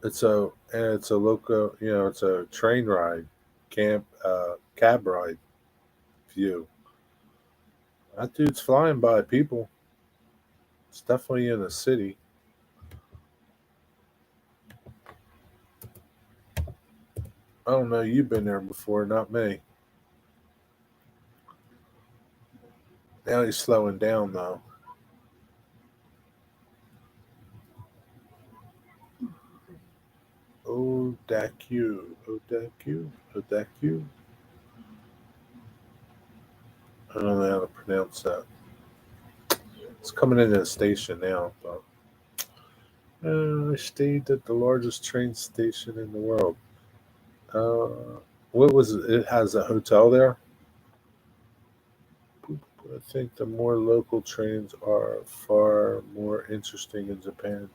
It's a local, it's a train ride, cab ride view. That dude's flying by people. It's definitely in a city. I don't know. You've been there before, not me. Now he's slowing down though. Odaku, Odaku, Odaku. I don't know how to pronounce that. It's coming into the station now, but I stayed at the largest train station in the world. What was it? It has a hotel there. I think the more local trains are far more interesting in Japan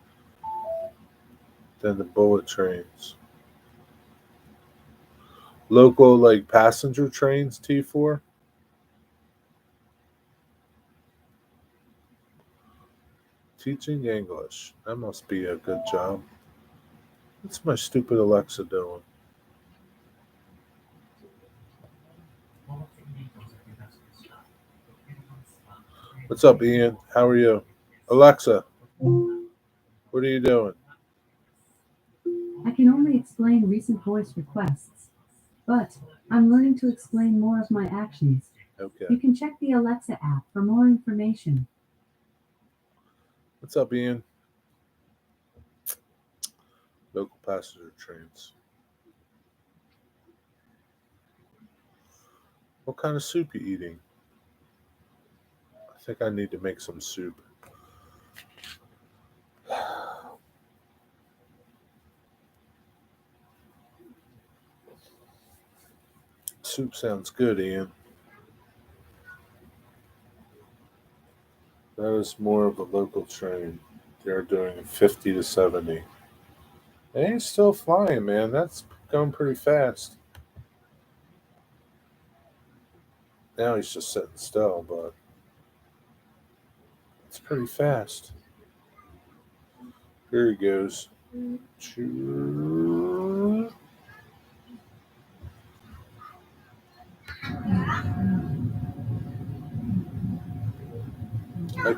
than the bullet trains. Local, like passenger trains, T4. Teaching English. That must be a good job. What's my stupid Alexa doing? What's up, Ian? How are you? Alexa, what are you doing? I can only explain recent voice requests, but I'm learning to explain more of my actions. Okay. You can check the Alexa app for more information. What's up, Ian? Local passenger trains. What kind of soup you eating? I think I need to make some soup. soup sounds good, Ian. That is more of a local train. They're doing 50 to 70. And he's still flying, man. That's going pretty fast. Now he's just sitting still, but it's pretty fast. Here he goes. I,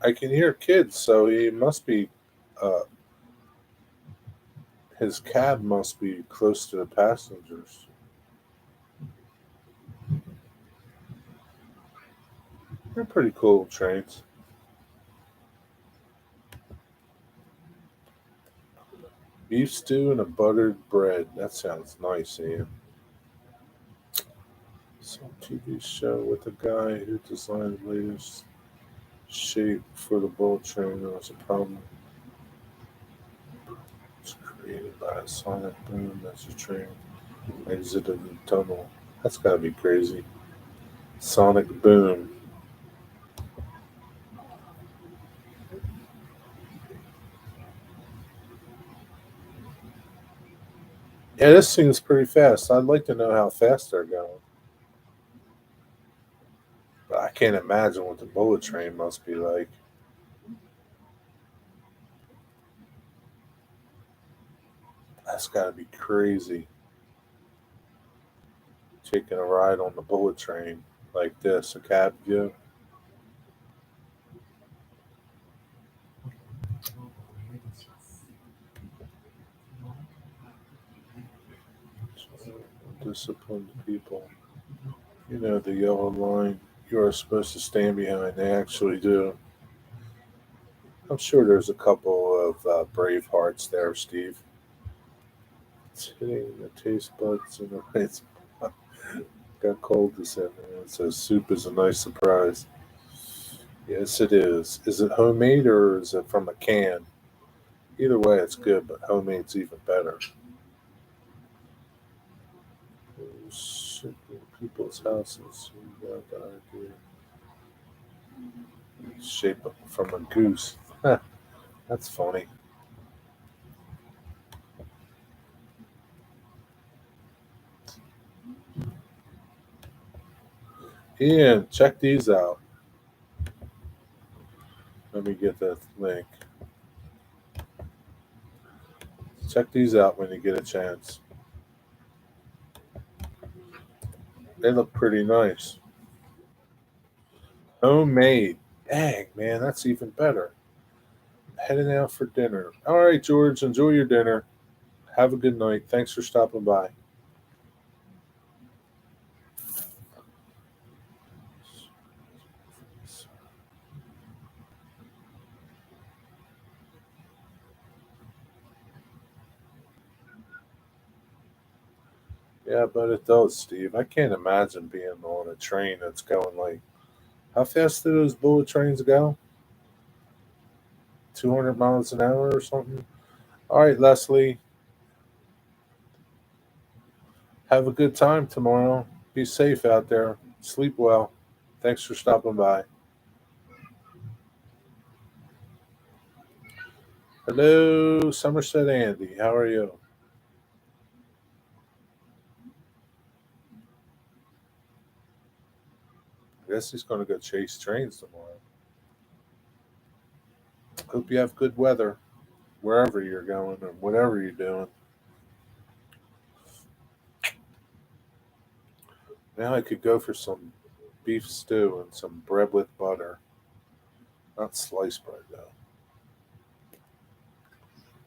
I can hear kids, so he must be. Uh, his cab must be close to the passengers. They're pretty cool trains. Beef stew and a buttered bread. That sounds nice, Ian. Some TV show with a guy who designed the latest shape for the bullet train. There was a problem. It's created by a sonic boom as the train exited the tunnel. That's gotta be crazy. Sonic boom. Yeah, this seems pretty fast. I'd like to know how fast they're going. But I can't imagine what the bullet train must be like. That's gotta be crazy. Taking a ride on the bullet train like this, a cab view. Disciplined people. You know the yellow line you are supposed to stand behind. They actually do. I'm sure there's a couple of brave hearts there, Steve. It's hitting the taste buds and the it's got cold this afternoon, so soup is a nice surprise. Yes, it is. Is it homemade or is it from a can? Either way, it's good, but homemade's even better. Shit in people's houses. We got the idea. Shape it from a goose. That's funny. Ian, check these out. Let me get that link. Check these out when you get a chance. They look pretty nice. Homemade. Dang, man, that's even better. Heading out for dinner. All right, George, enjoy your dinner. Have a good night. Thanks for stopping by. Yeah, but it does, Steve. I can't imagine being on a train that's going like, how fast do those bullet trains go? 200 miles an hour or something? All right, Leslie, have a good time tomorrow. Be safe out there. Sleep well. Thanks for stopping by. Hello, Somerset Andy. How are you? I guess he's going to go chase trains tomorrow. Hope you have good weather wherever you're going or whatever you're doing. Now I could go for some beef stew and some bread with butter. Not sliced bread, though.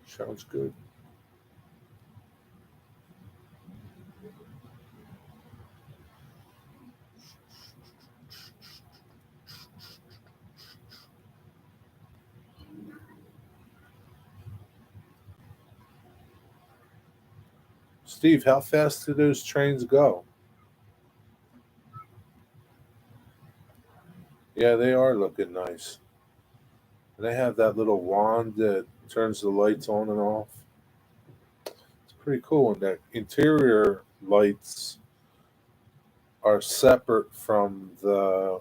Sounds good. Steve, how fast do those trains go? Yeah, they are looking nice. They have that little wand that turns the lights on and off. It's pretty cool. And that interior lights, are separate from the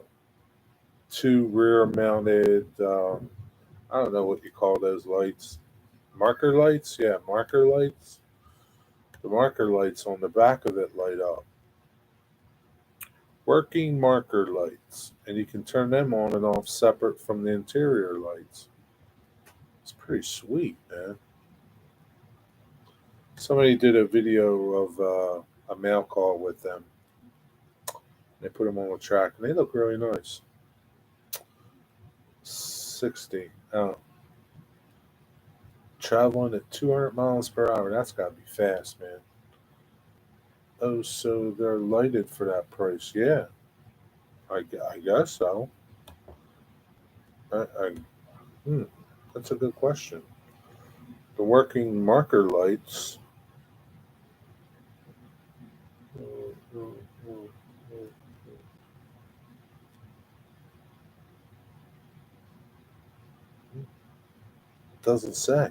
two rear mounted, I don't know what you call those lights. Marker lights? Yeah, marker lights. The marker lights on the back of it light up. Working marker lights. And you can turn them on and off separate from the interior lights. It's pretty sweet, man. Somebody did a video of a mail call with them. They put them on a track, and they look really nice. 60. Oh, traveling at 200 miles per hour. That's got to be fast, man. Oh, so they're lighted for that price. Yeah, I guess so. I, hmm, that's a good question. The working marker lights. Doesn't say.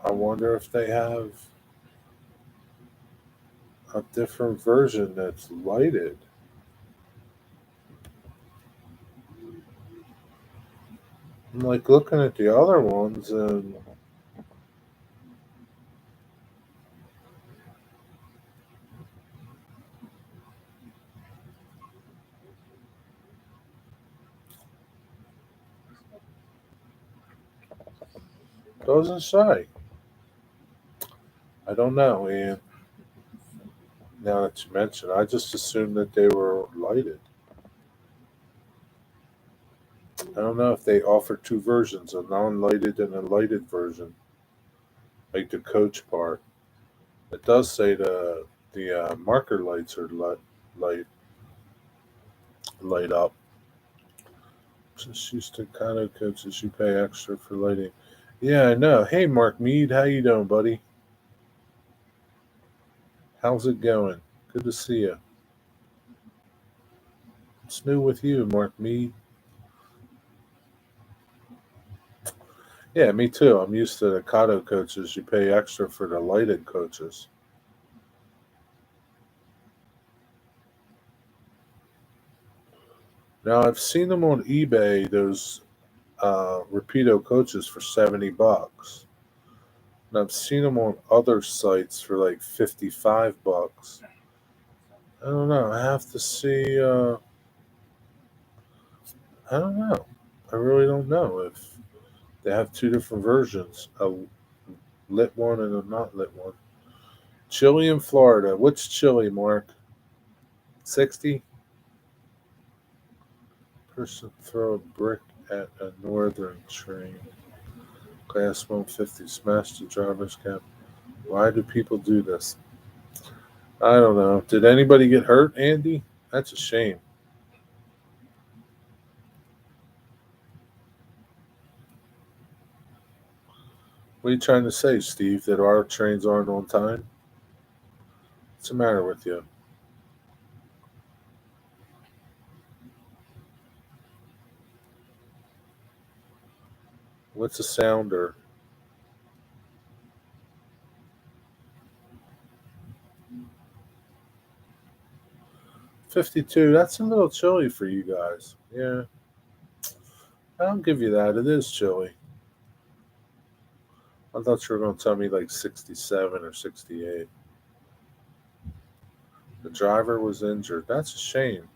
I wonder if they have a different version that's lighted. I'm like looking at the other ones, and doesn't say. I don't know, and now that you mention, I just assumed that they were lighted. I don't know if they offer two versions, a non-lighted and a lighted version, like the coach part. It does say the marker lights are light light up. Just used to kind of coaches you pay extra for lighting. Yeah, I know. Hey, Mark Mead, how you doing, buddy? How's it going? Good to see you. What's new with you, Mark Mead? Yeah, me too. I'm used to the Kato coaches. You pay extra for the lighted coaches. Now I've seen them on eBay. Those Rapido coaches for $70, and I've seen them on other sites for like $55. I don't know. I have to see. I don't know. I really don't know if they have two different versions, a lit one and a not lit one. Chile in Florida. Which Chile, Mark? 60? Person throw a brick at a northern train. Class 150 smashed the driver's cab. Why do people do this? I don't know. Did anybody get hurt, Andy? That's a shame. What are you trying to say, Steve? That our trains aren't on time? What's the matter with you? What's a sounder? 52. That's a little chilly for you guys. Yeah, I'll give you that. It is chilly. I thought you were going to tell me like 67 or 68. The driver was injured. That's a shame.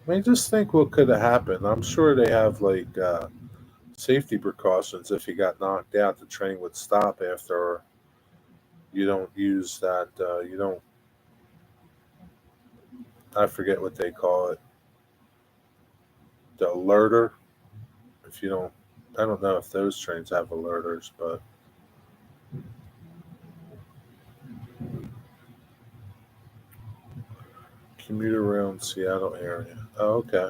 I mean, just think what could have happened. I'm sure they have like safety precautions. If he got knocked out, the train would stop after you don't use that. You don't. I forget what they call it. The alerter. If you don't, I don't know if those trains have alerters, but commuter around Seattle area. Oh, okay.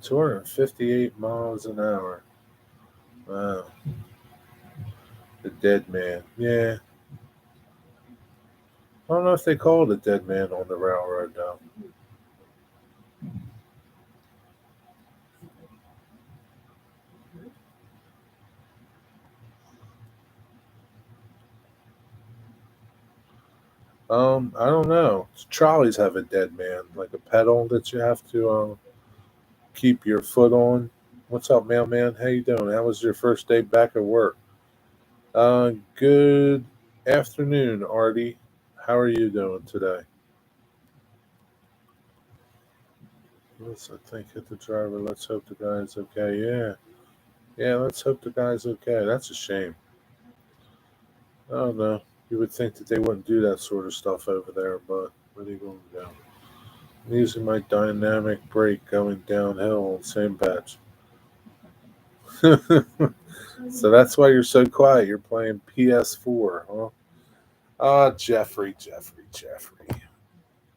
258 miles an hour. Wow. The dead man. Yeah. I don't know if they call it a dead man on the railroad though. I don't know. Trolleys have a dead man, like a pedal that you have to keep your foot on. What's up, mailman? How you doing? How was your first day back at work? Good afternoon, Artie. How are you doing today? I think hit the driver. Let's hope the guy's okay. Yeah, yeah. Let's hope the guy's okay. That's a shame. I don't know. You would think that they wouldn't do that sort of stuff over there, but what are you going to do? I'm using my dynamic brake going downhill on same patch. So that's why you're so quiet. You're playing PS4, huh? Ah, Jeffrey.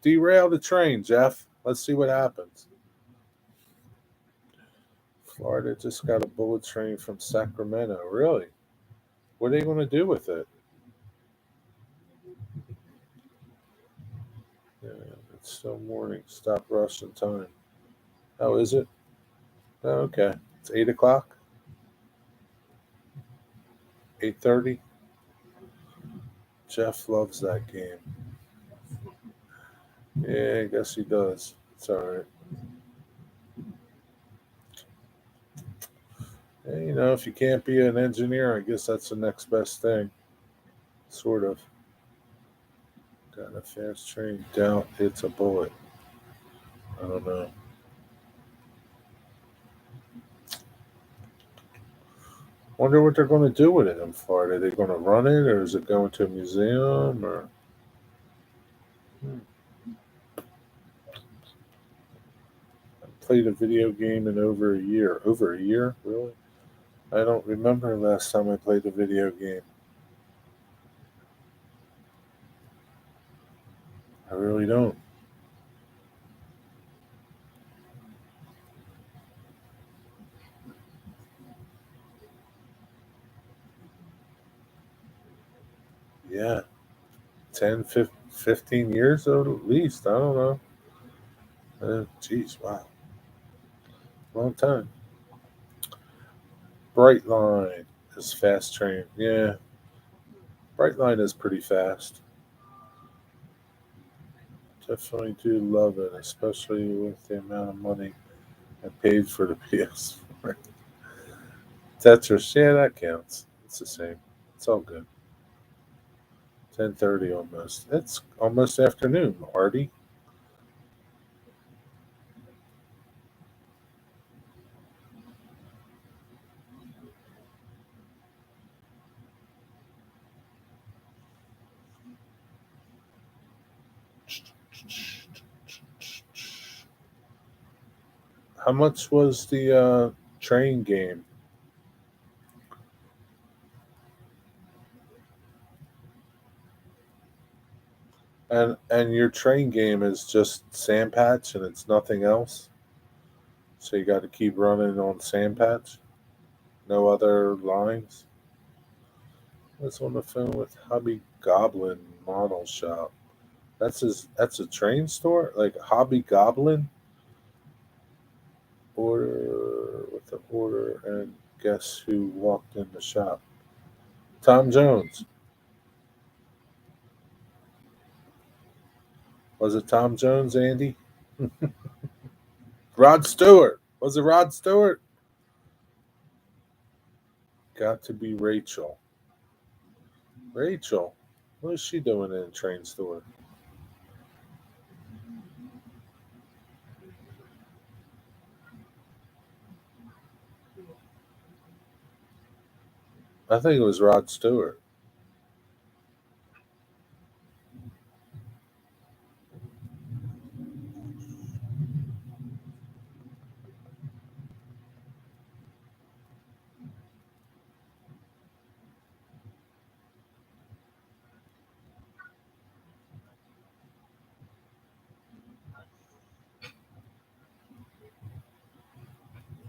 Derail the train, Jeff. Let's see what happens. Florida just got a bullet train from Sacramento. Really? What are they going to do with it? Yeah, it's still morning. Stop rushing time. Oh, is it? Oh, okay. It's 8 o'clock. 8:30. Jeff loves that game. Yeah, I guess he does. It's all right. Hey, if you can't be an engineer, I guess that's the next best thing. Sort of. Got a fast train down. It's a bullet. I don't know. Wonder what they're going to do with it in Florida. Are they going to run it, or is it going to a museum, or? Hmm. I played a video game in over a year. Over a year, really? I don't remember the last time I played a video game. I really don't. Yeah, 10, 15 years at least. I don't know. Geez, wow, long time. Brightline is fast train. Yeah, Brightline is pretty fast. Definitely do love it, especially with the amount of money I paid for the PS4. Tetris, yeah, that counts. It's the same. It's all good. 10:30 almost. It's almost afternoon, Artie. How much was the train game? And your train game is just sand patch and it's nothing else. So you got to keep running on sand patch. No other lines. I was on the phone with Hobby Goblin Model Shop. That's a train store, like Hobby Goblin. Order with the order, and guess who walked in the shop? Tom Jones. Was it Tom Jones, Andy? Rod Stewart. Was it Rod Stewart? Got to be Rachel. Rachel. What is she doing in a train store? I think it was Rod Stewart.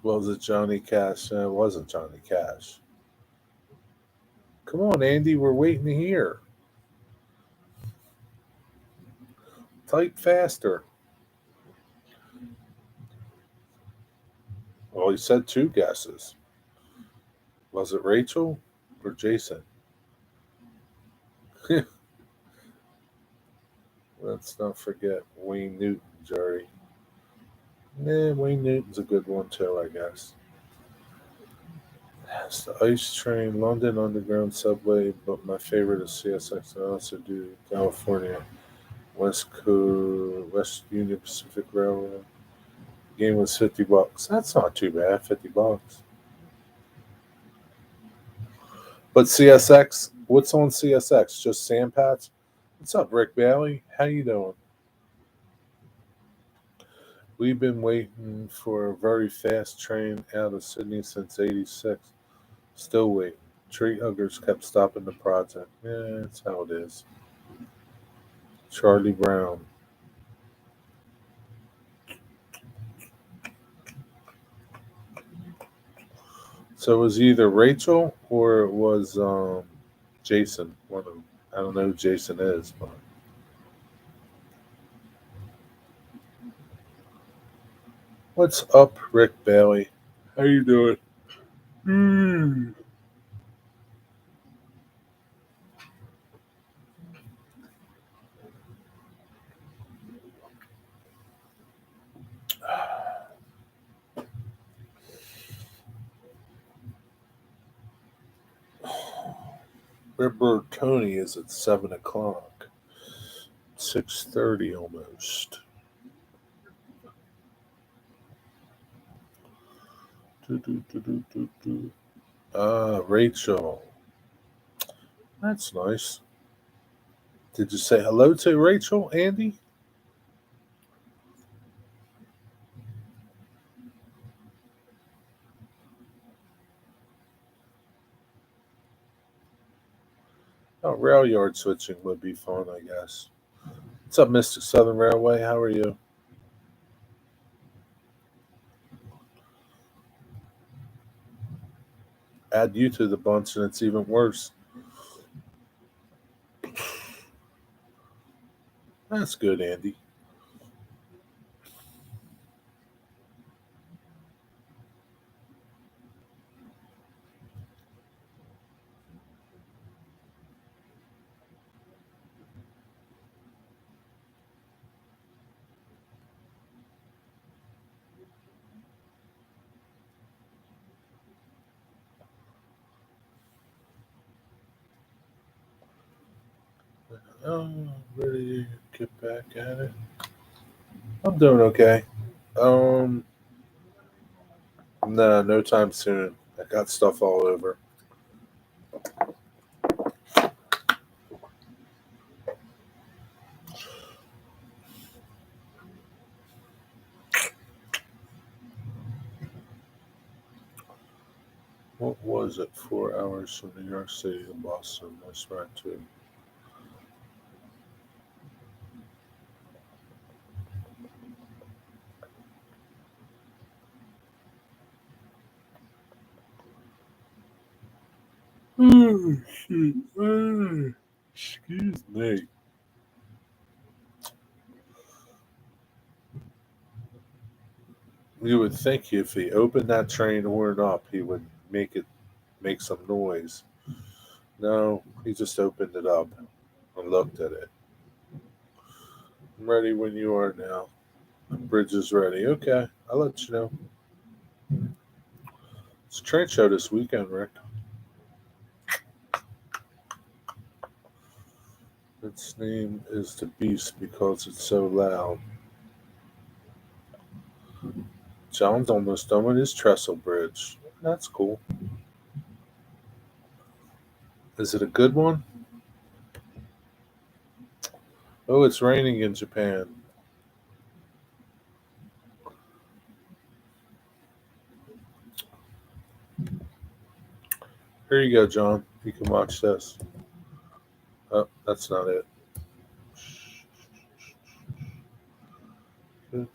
Was it Johnny Cash? It wasn't Johnny Cash. Come on, Andy. We're waiting to hear. Type faster. Well, he said two guesses. Was it Rachel or Jason? Let's not forget Wayne Newton, Jerry. Yeah, Wayne Newton's a good one too, I guess. It's the Ice Train, London Underground Subway, but my favorite is CSX. I also do California, West Union Pacific Railroad. Game was $50. That's not too bad, $50. But CSX, what's on CSX? Just Sandpats? What's up, Rick Bailey? How you doing? We've been waiting for a very fast train out of Sydney since '86. Still waiting. Tree huggers kept stopping the project. Yeah, that's how it is. Charlie Brown. So it was either Rachel or it was Jason. One of them. I don't know who Jason is, but what's up, Rick Bailey? How you doing? Mm. Remember, Tony is at 7 o'clock, 6:30 almost. Do, do, do, do, do, do. Ah, Rachel. That's nice. Did you say hello to Rachel, Andy? Oh, rail yard switching would be fun, I guess. What's up, Mr. Southern Railway? How are you? Add you to the bunch, and it's even worse. That's good, Andy. Oh, ready to get back at it? I'm doing okay. Um, no, no time soon. I got stuff all over. What was it? 4 hours from New York City to Boston. That's right, too. Oh, shit. Excuse me. You would think if he opened that train horn up, he would make some noise. No, he just opened it up and looked at it. I'm ready when you are now. The bridge is ready. Okay, I'll let you know. It's a train show this weekend, Rick. Its name is the Beast because it's so loud. John's almost done with his trestle bridge. That's cool. Is it a good one? Oh, it's raining in Japan. Here you go, John. You can watch this. Oh, that's not it. Here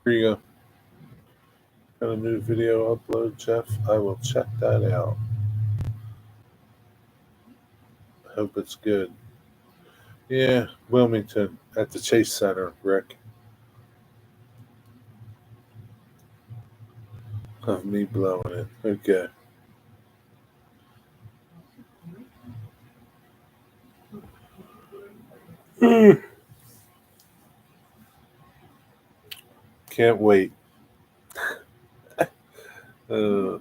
you go. Got a new video upload, Jeff. I will check that out. Hope it's good. Yeah, Wilmington at the Chase Center, Rick. Of me blowing it. Okay. Can't wait. Uh,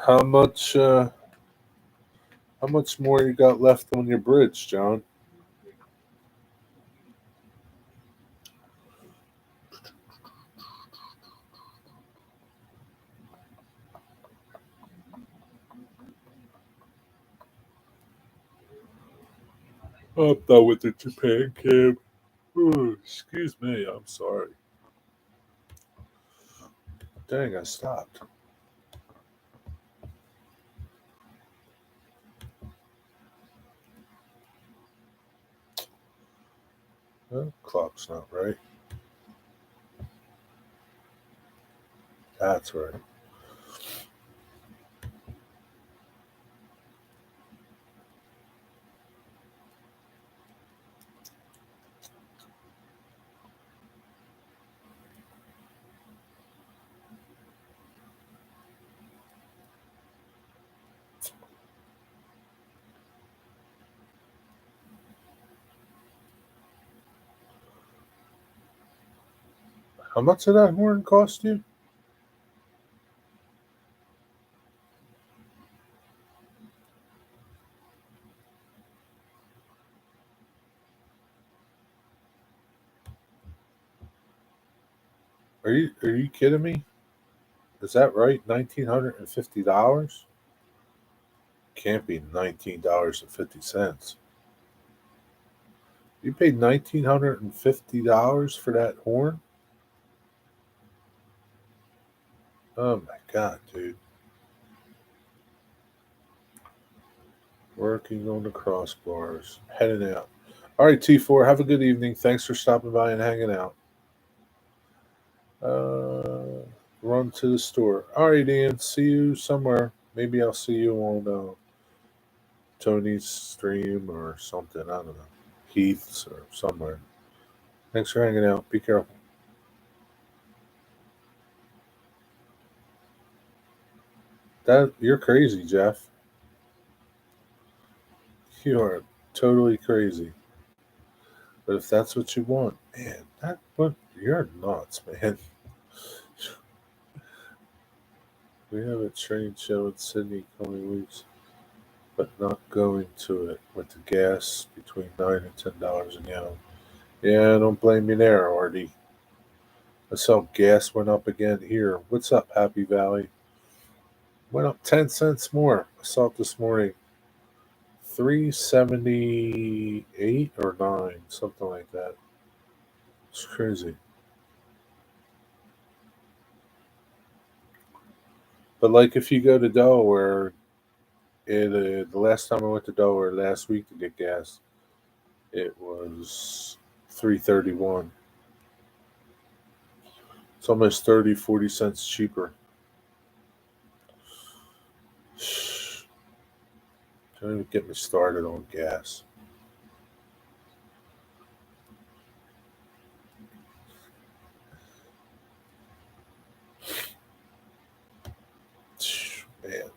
how much? How much more you got left on your bridge, John? I'm done with the Japan camp. Ooh, excuse me. I'm sorry. Dang, I stopped. Clock's not right. That's right. How much did that horn cost you? Are you kidding me? Is that right? $1,950? Can't be $19.50. You paid $1,950 for that horn? Oh my god, dude. Working on the crossbars. Heading out. All right, T4, have a good evening. Thanks for stopping by and hanging out. Run to the store. All right, Ian. See you somewhere. Maybe I'll see you on Tony's stream or something. I don't know. Heath's or somewhere. Thanks for hanging out. Be careful. That you're crazy, Jeff. You are totally crazy. But if that's what you want, man, that what you're nuts, man. We have a train show in Sydney coming weeks, but not going to it with the gas between $9 and $10 a gallon. Yeah, don't blame me there, Artie. I saw gas went up again here. What's up, Happy Valley? Went up 10 cents more. I saw it this morning. 378 or 9, something like that. It's crazy. But like if you go to Delaware, the last time I went to Delaware last week to get gas, it was 331. It's almost 30, 40 cents cheaper. Don't even get me started on gas. Man.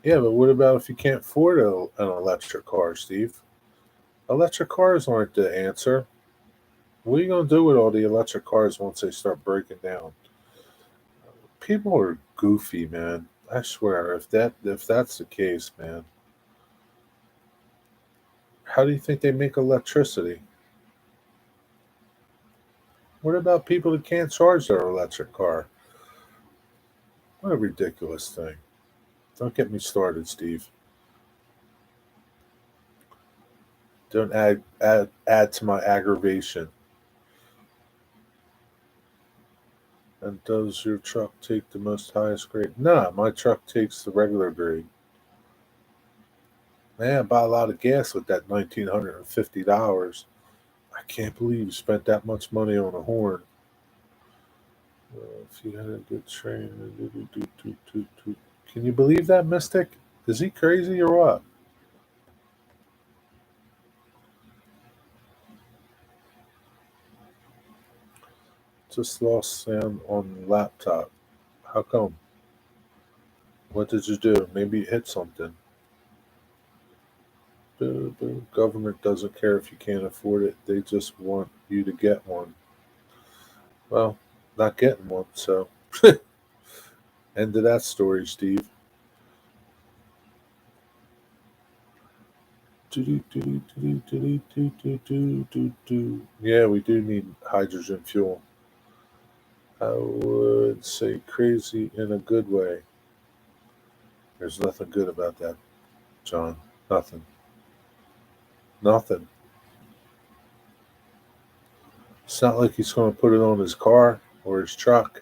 Yeah, but what about if you can't afford an electric car, Steve? Electric cars aren't the answer. What are you going to do with all the electric cars once they start breaking down? People are goofy, man. I swear, if that's the case, man, how do you think they make electricity? What about people that can't charge their electric car? What a ridiculous thing. Don't get me started, Steve. Don't add to my aggravation. And does your truck take the most highest grade? Nah, my truck takes the regular grade. Man, I bought a lot of gas with that $1,950. I can't believe you spent that much money on a horn. If you had a good train, can you believe that, Mystic? Is he crazy or what? Just lost sound on the laptop. How come? What did you do? Maybe you hit something. The government doesn't care if you can't afford it. They just want you to get one. Well, not getting one, so end of that story, Steve. Yeah, we do need hydrogen fuel. I would say crazy in a good way. There's nothing good about that, John. Nothing. Nothing. It's not like he's going to put it on his car or his truck.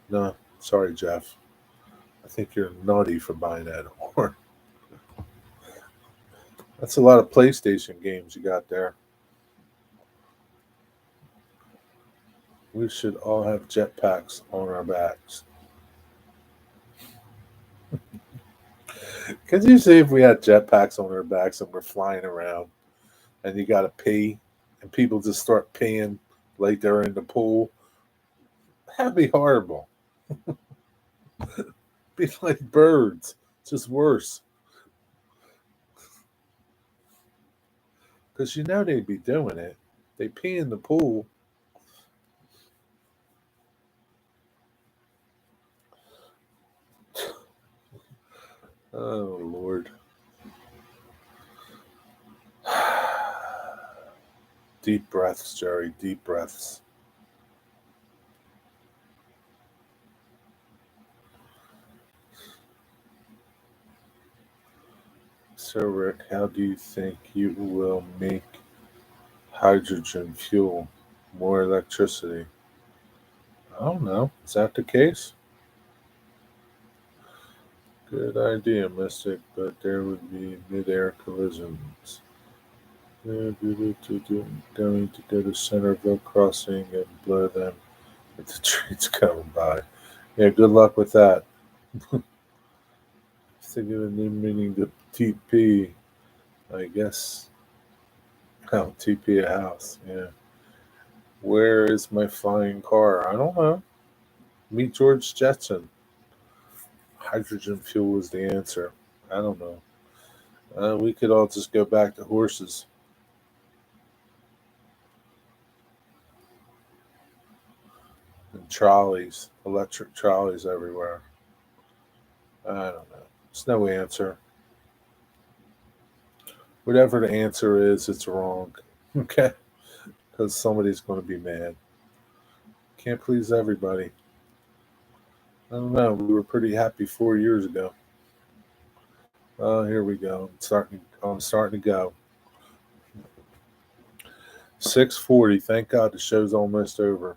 No, sorry, Jeff. I think you're nutty for buying that horn. That's a lot of PlayStation games you got there. We should all have jetpacks on our backs. Could you see if we had jetpacks on our backs and we're flying around and you got to pee and people just start peeing like they're in the pool? That'd be horrible. Be like birds, just worse. Because you know they'd be doing it. They pee in the pool. Oh, Lord. Deep breaths, Jerry. Deep breaths. So, Rick, how do you think you will make hydrogen fuel? More electricity? I don't know. Is that the case? Good idea, Mystic, but there would be mid-air collisions. Going to go to Centerville Crossing and blow them with the trains coming by. Yeah, good luck with that. Thinking of a new meaning to TP, I guess. Oh, TP a house, yeah. Where is my flying car? I don't know. Meet George Jetson. Hydrogen fuel was the answer. I don't know. We could all just go back to horses and trolleys, electric trolleys everywhere. I don't know. It's no answer. Whatever the answer is, it's wrong. Okay? Because somebody's going to be mad. Can't please everybody. I don't know. We were pretty happy 4 years ago. Oh, here we go. I'm starting to go. 6:40. Thank God the show's almost over.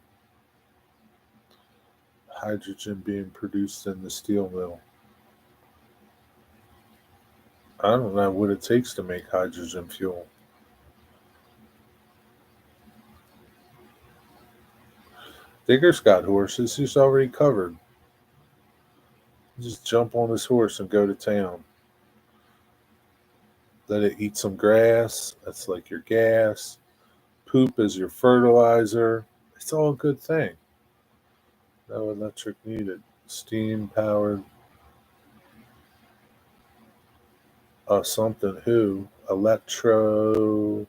Hydrogen being produced in the steel mill. I don't know what it takes to make hydrogen fuel. Digger's got horses. He's already covered. Just jump on his horse and go to town. Let it eat some grass. That's like your gas. Poop is your fertilizer. It's all a good thing. No electric needed. Steam powered something who electrolysis,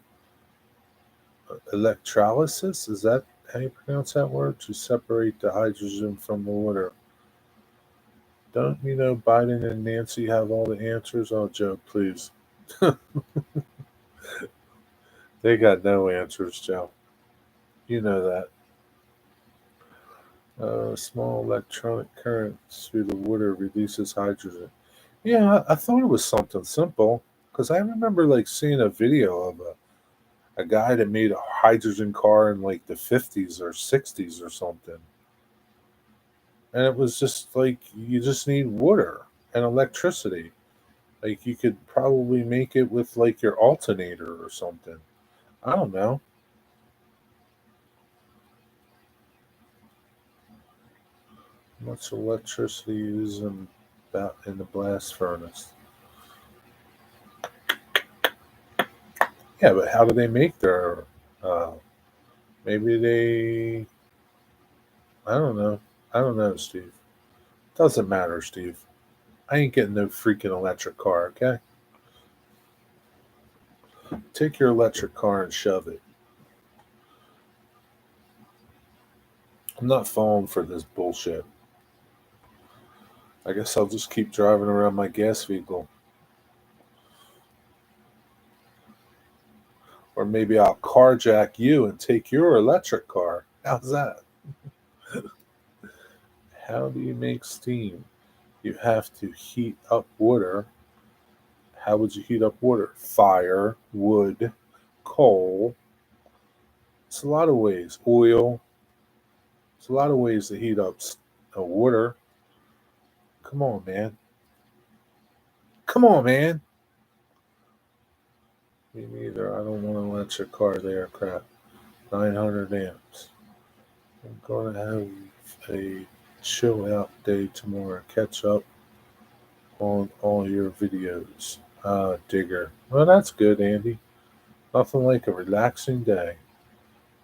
is that how you pronounce that word, to separate the hydrogen from the water? Don't you know Biden and Nancy have all the answers? Oh, Joe, please. They got no answers, Joe. You know that. Small electronic current through the water releases hydrogen. Yeah, I thought it was something simple because I remember like seeing a video of a guy that made a hydrogen car in like the 50s or 60s or something. And it was just like you just need water and electricity. Like you could probably make it with like your alternator or something. I don't know. How much electricity used in the blast furnace? Yeah, but how do they make their? Uh, maybe they. I don't know. I don't know, Steve. Doesn't matter, Steve. I ain't getting no freaking electric car. Okay, take your electric car and shove it. I'm not falling for this bullshit. I guess I'll just keep driving around my gas vehicle. Or maybe I'll carjack you and take your electric car. How's that? How do you make steam? You have to heat up water. How would you heat up water? Fire, wood, coal. It's a lot of ways. Oil. It's a lot of ways to heat up water. Come on, man. Come on, man. Me neither. I don't want an electric car there. Crap. 900 amps. I'm going to have a chill out day tomorrow. Catch up on all your videos. Digger. Well, that's good, Andy. Nothing like a relaxing day.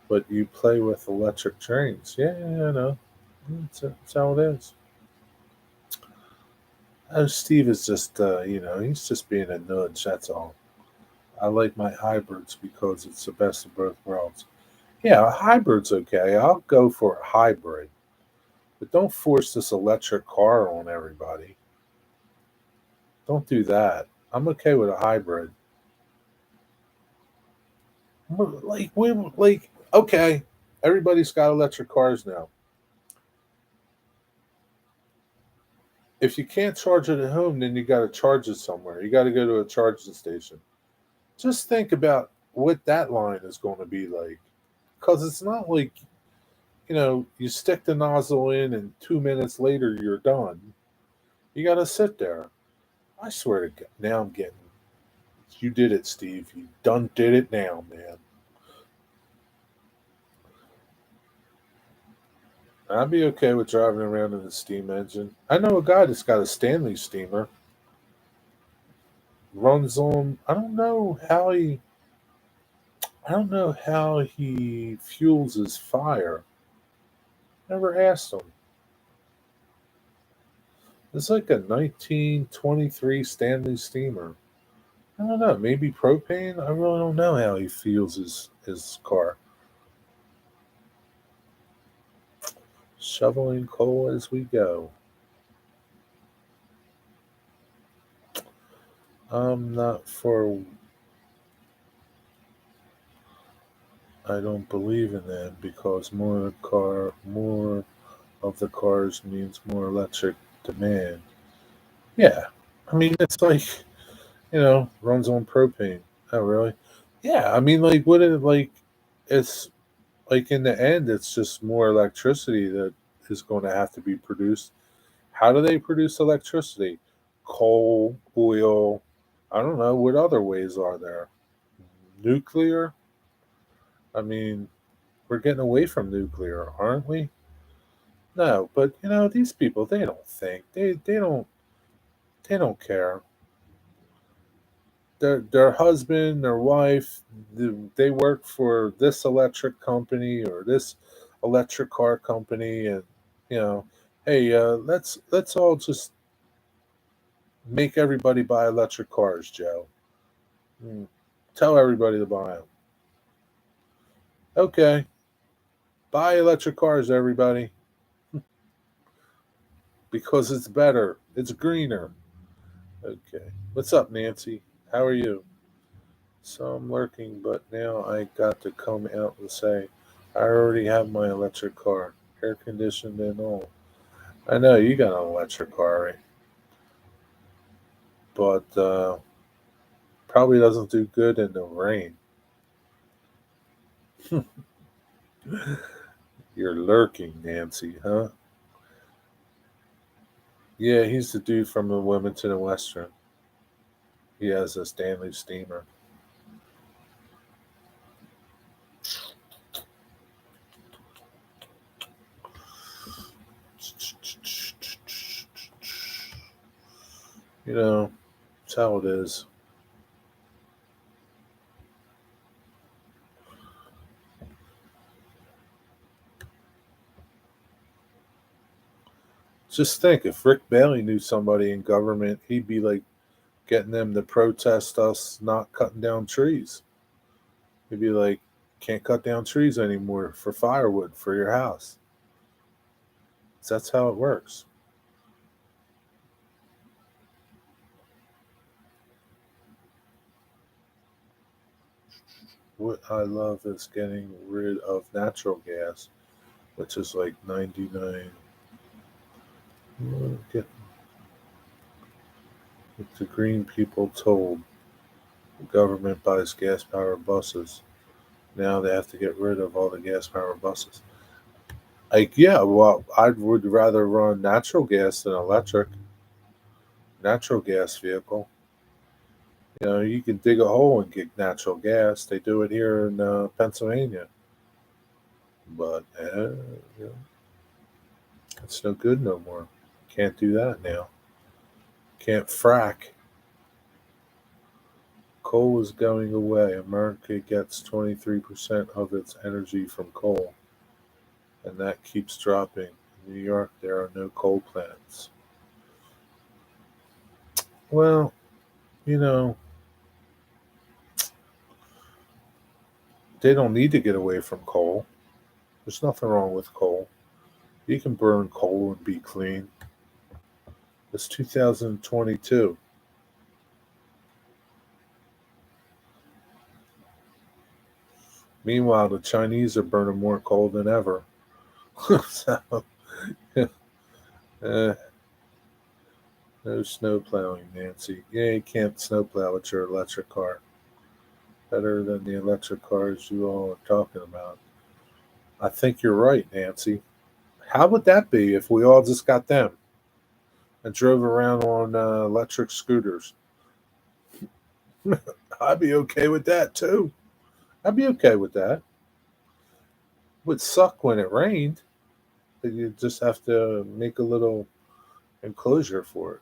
But you play with electric trains. Yeah, I know. That's how it is. Steve is just, he's just being a nudge. That's all. I like my hybrids because it's the best of both worlds. Yeah, a hybrid's okay. I'll go for a hybrid. But don't force this electric car on everybody. Don't do that. I'm okay with a hybrid. Okay, everybody's got electric cars now. If you can't charge it at home, then you got to charge it somewhere. You got to go to a charging station. Just think about what that line is going to be like, because it's not like you stick the nozzle in and 2 minutes later you're done. You got to sit there. I swear to God, now I'm getting. You did it, Steve. You done did it now, man. I'd be okay with driving around in a steam engine. I know a guy that's got a Stanley steamer. Runs on. I don't know how he fuels his fire. Never asked him. It's like a 1923 Stanley steamer. I don't know. Maybe propane. I really don't know how he fuels his car. Shoveling coal as we go. I'm not for. I don't believe in that because more of the cars means more electric demand. Yeah, I mean it's like runs on propane. Oh really? Yeah, I mean like what it like it's like in the end it's just more electricity that is going to have to be produced. How do they produce electricity? Coal, oil. I don't know what other ways are there. Nuclear. I mean, we're getting away from nuclear, aren't we? No, but these people they don't think. They don't care. Their husband, their wife, they work for this electric company or this electric car company, and you know, hey, let's all just make everybody buy electric cars, Joe. Mm, Tell everybody to buy them. Okay, buy electric cars, everybody, because it's better. It's greener. Okay, what's up, Nancy? How are you? So I'm lurking, but now I got to come out and say, I already have my electric car, air conditioned and all. I know you got an electric car, right? But probably doesn't do good in the rain. You're lurking, Nancy, huh? Yeah, he's the dude from the Wilmington and Western. He has a Stanley steamer. You know, that's how it is. Just think, if Rick Bailey knew somebody in government, he'd be like getting them to protest us not cutting down trees. He'd be like, can't cut down trees anymore for firewood for your house. That's how it works. What I love is getting rid of natural gas, which is like 99. Get the green people told the government buys gas powered buses. Now they have to get rid of all the gas powered buses. Like, yeah, well, I would rather run natural gas than electric. Natural gas vehicle. You know, you can dig a hole and get natural gas. They do it here in Pennsylvania, but you know, it's no good no more. Can't do that now. Can't frack. Coal is going away. America gets 23% of its energy from coal, and that keeps dropping. In New York, there are no coal plants. Well, you know, they don't need to get away from coal. There's nothing wrong with coal. You can burn coal and be clean. It's 2022. Meanwhile, the Chinese are burning more coal than ever. So, uh, no snow plowing, Nancy. Yeah, you can't snow plow with your electric car. Better than the electric cars you all are talking about. I think you're right, Nancy. How would that be if we all just got them and drove around on electric scooters? I'd be okay with that too. I'd be okay with that. Would suck when it rained, but you just have to make a little enclosure for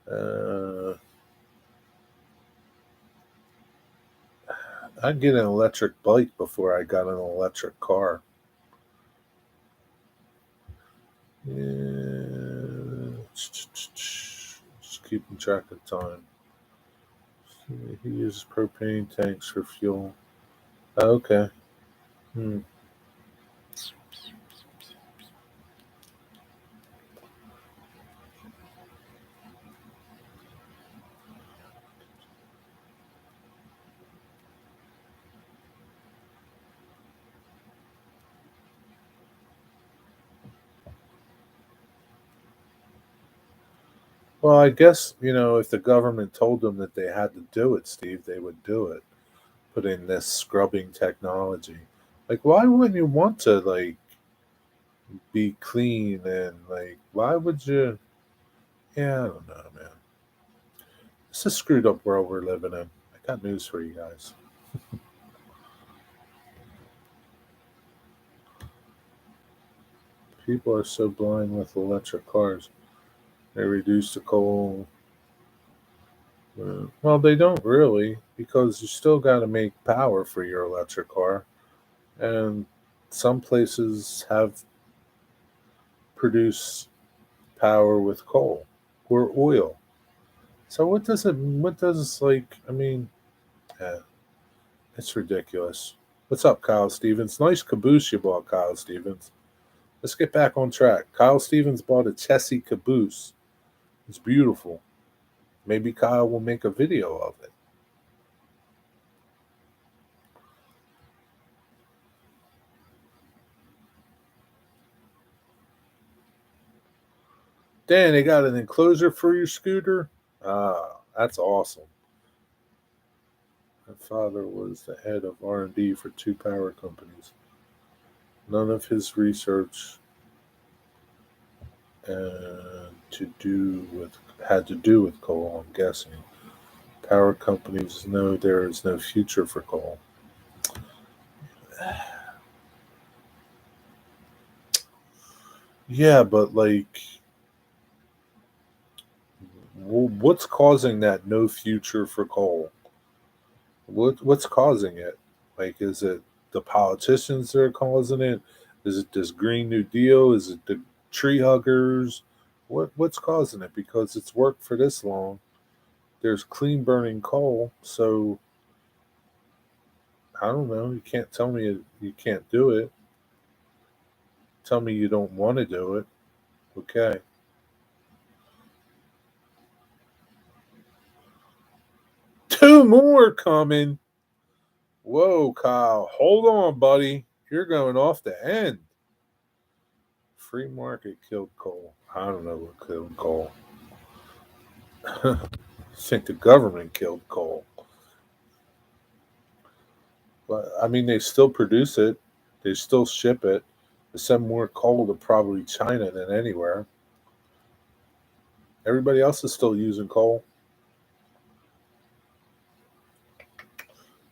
it. I'd get an electric bike before I got an electric car. Yeah. Just keeping track of time. He uses propane tanks for fuel. Okay. Hmm. Well, I guess, if the government told them that they had to do it, Steve, they would do it. Put in this scrubbing technology. Like, why wouldn't you want to, like, be clean and, like, why would you? Yeah, I don't know, man. It's a screwed up world we're living in. I got news for you guys. People are so blind with electric cars. They reduce the coal. Well, they don't really, because you still got to make power for your electric car. And some places have produced power with coal or oil. So what does, like, I mean, yeah, it's ridiculous. What's up, Kyle Stevens? Nice caboose you bought, Kyle Stevens. Let's get back on track. Kyle Stevens bought a Chessie caboose. It's beautiful. Maybe Kyle will make a video of it. Dan, they got an enclosure for your scooter? Ah, that's awesome. My father was the head of R&D for two power companies. None of his research to do with had to do with coal, I'm guessing. Power companies know there is no future for coal. Yeah, but like, What's causing that no future for coal? What's causing it? Like, is it the politicians that are causing it? Is it this Green New Deal? Is it the tree huggers? What's causing it? Because it's worked for this long. There's clean burning coal, so I don't know. You can't tell me you can't do it. Tell me you don't want to do it. Okay. Two more coming. Whoa, Kyle. Hold on, buddy. You're going off the end. Free market killed coal. I don't know what killed coal. I think the government killed coal. But I mean, they still produce it. They still ship it. They send more coal to probably China than anywhere. Everybody else is still using coal.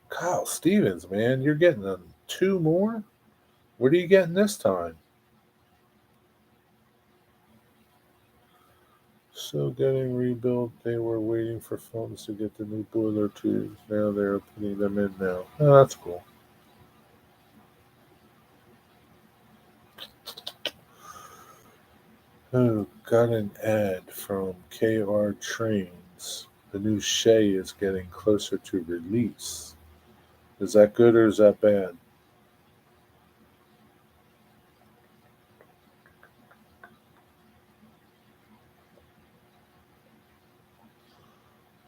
Kyle Stevens, man, you're getting them two more? What are you getting this time? So getting rebuilt, they were waiting for funds to get the new boiler tubes. Now they're putting them in now. Oh, that's cool. Oh, got an ad from KR Trains. The new Shay is getting closer to release. Is that good or is that bad?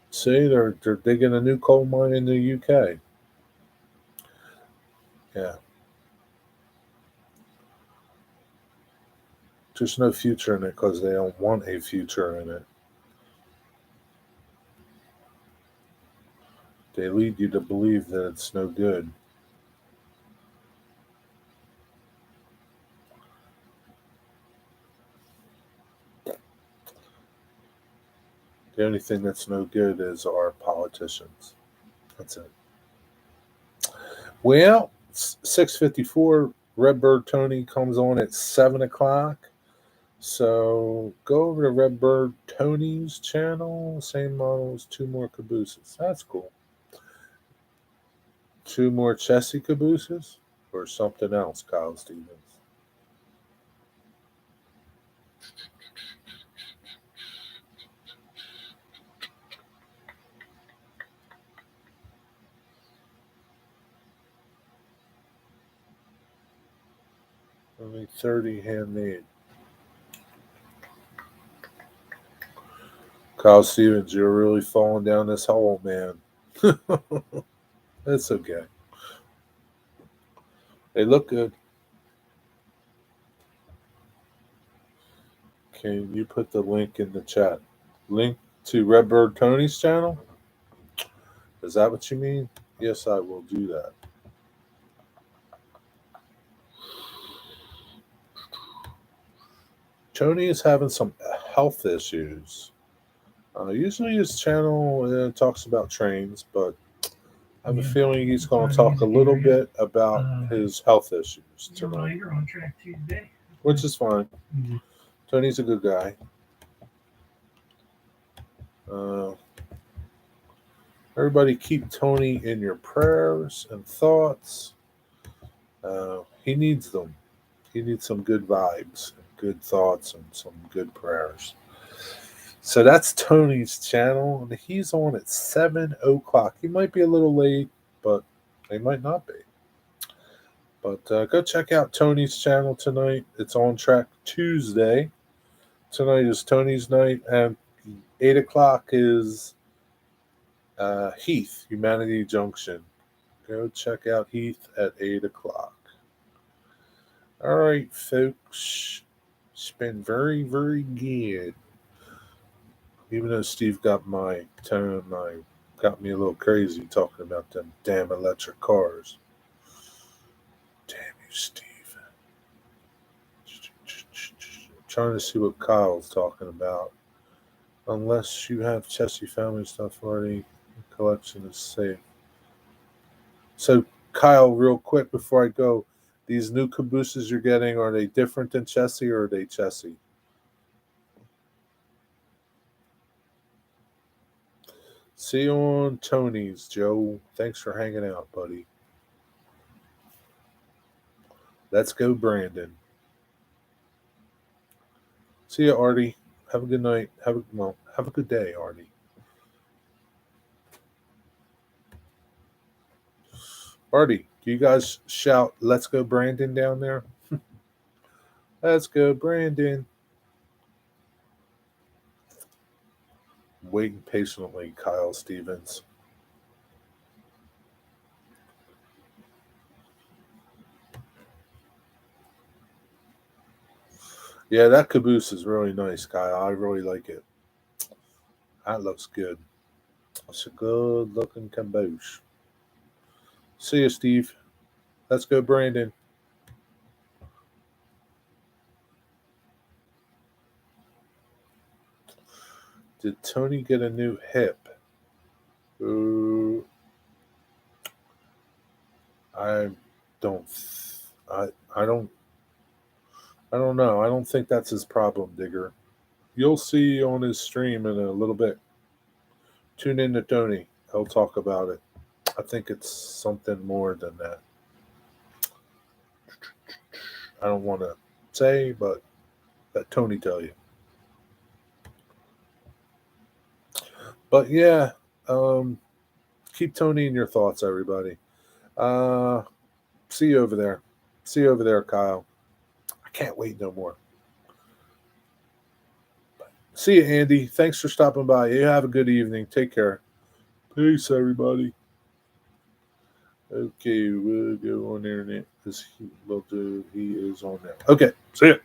See, they're digging a new coal mine in the UK. Yeah, there's no future in it because they don't want a future in it. They lead you to believe that it's no good. The only thing that's no good is our politicians. That's it. Well, 6:54. Redbird Tony comes on at 7 o'clock. So go over to Redbird Tony's channel. Same models, two more cabooses. That's cool. Two more Chessie cabooses or something else, Kyle Stevens. Only 30 handmade. Kyle Stevens, you're really falling down this hole, man. It's okay. They look good. Can you put the link in the chat? Link to Redbird Tony's channel? Is that what you mean? Yes, I will do that. Tony is having some health issues. Usually his channel talks about trains, but I have a feeling he's going to talk a little bit about his health issues tonight, on track Tuesday, which is fine. Tony's a good guy. Everybody keep Tony in your prayers and thoughts. He needs them. He needs some good vibes, good thoughts, and some good prayers. So that's Tony's channel, and he's on at 7 o'clock. He might be a little late, but he might not be. But go check out Tony's channel tonight. It's on track Tuesday. Tonight is Tony's night, and 8 o'clock is Heath, Humanity Junction. Go check out Heath at 8 o'clock. All right, folks. It's been very, very good. Even though Steve got my tone, got me a little crazy talking about them damn electric cars. Damn you, Steve. Trying to see what Kyle's talking about. Unless you have Chessie family stuff already, the collection is safe. So, Kyle, real quick before I go, these new cabooses you're getting, are they different than Chessie or are they Chessie? See you on Tony's, Joe. Thanks for hanging out, buddy. Let's go, Brandon. See you, Artie. Have a good night. Have a good day, Artie. Artie, do you guys shout "Let's go, Brandon" down there? Let's go, Brandon. Waiting patiently, Kyle Stevens. Yeah, that caboose is really nice, Kyle. I really like it. That looks good. It's a good looking caboose. See you, Steve. Let's go, Brandon. Did Tony get a new hip? I don't. I I don't. I don't know. I don't think that's his problem, Digger. You'll see on his stream in a little bit. Tune in to Tony. He'll talk about it. I think it's something more than that. I don't want to say, but let Tony tell you. But yeah, um, keep Tony in your thoughts, everybody. Uh, see you over there. See you over there, Kyle. I can't wait no more. See you, Andy. Thanks for stopping by. You have a good evening. Take care. Peace, everybody. Okay, we'll go on there because he is on there. Okay, see ya.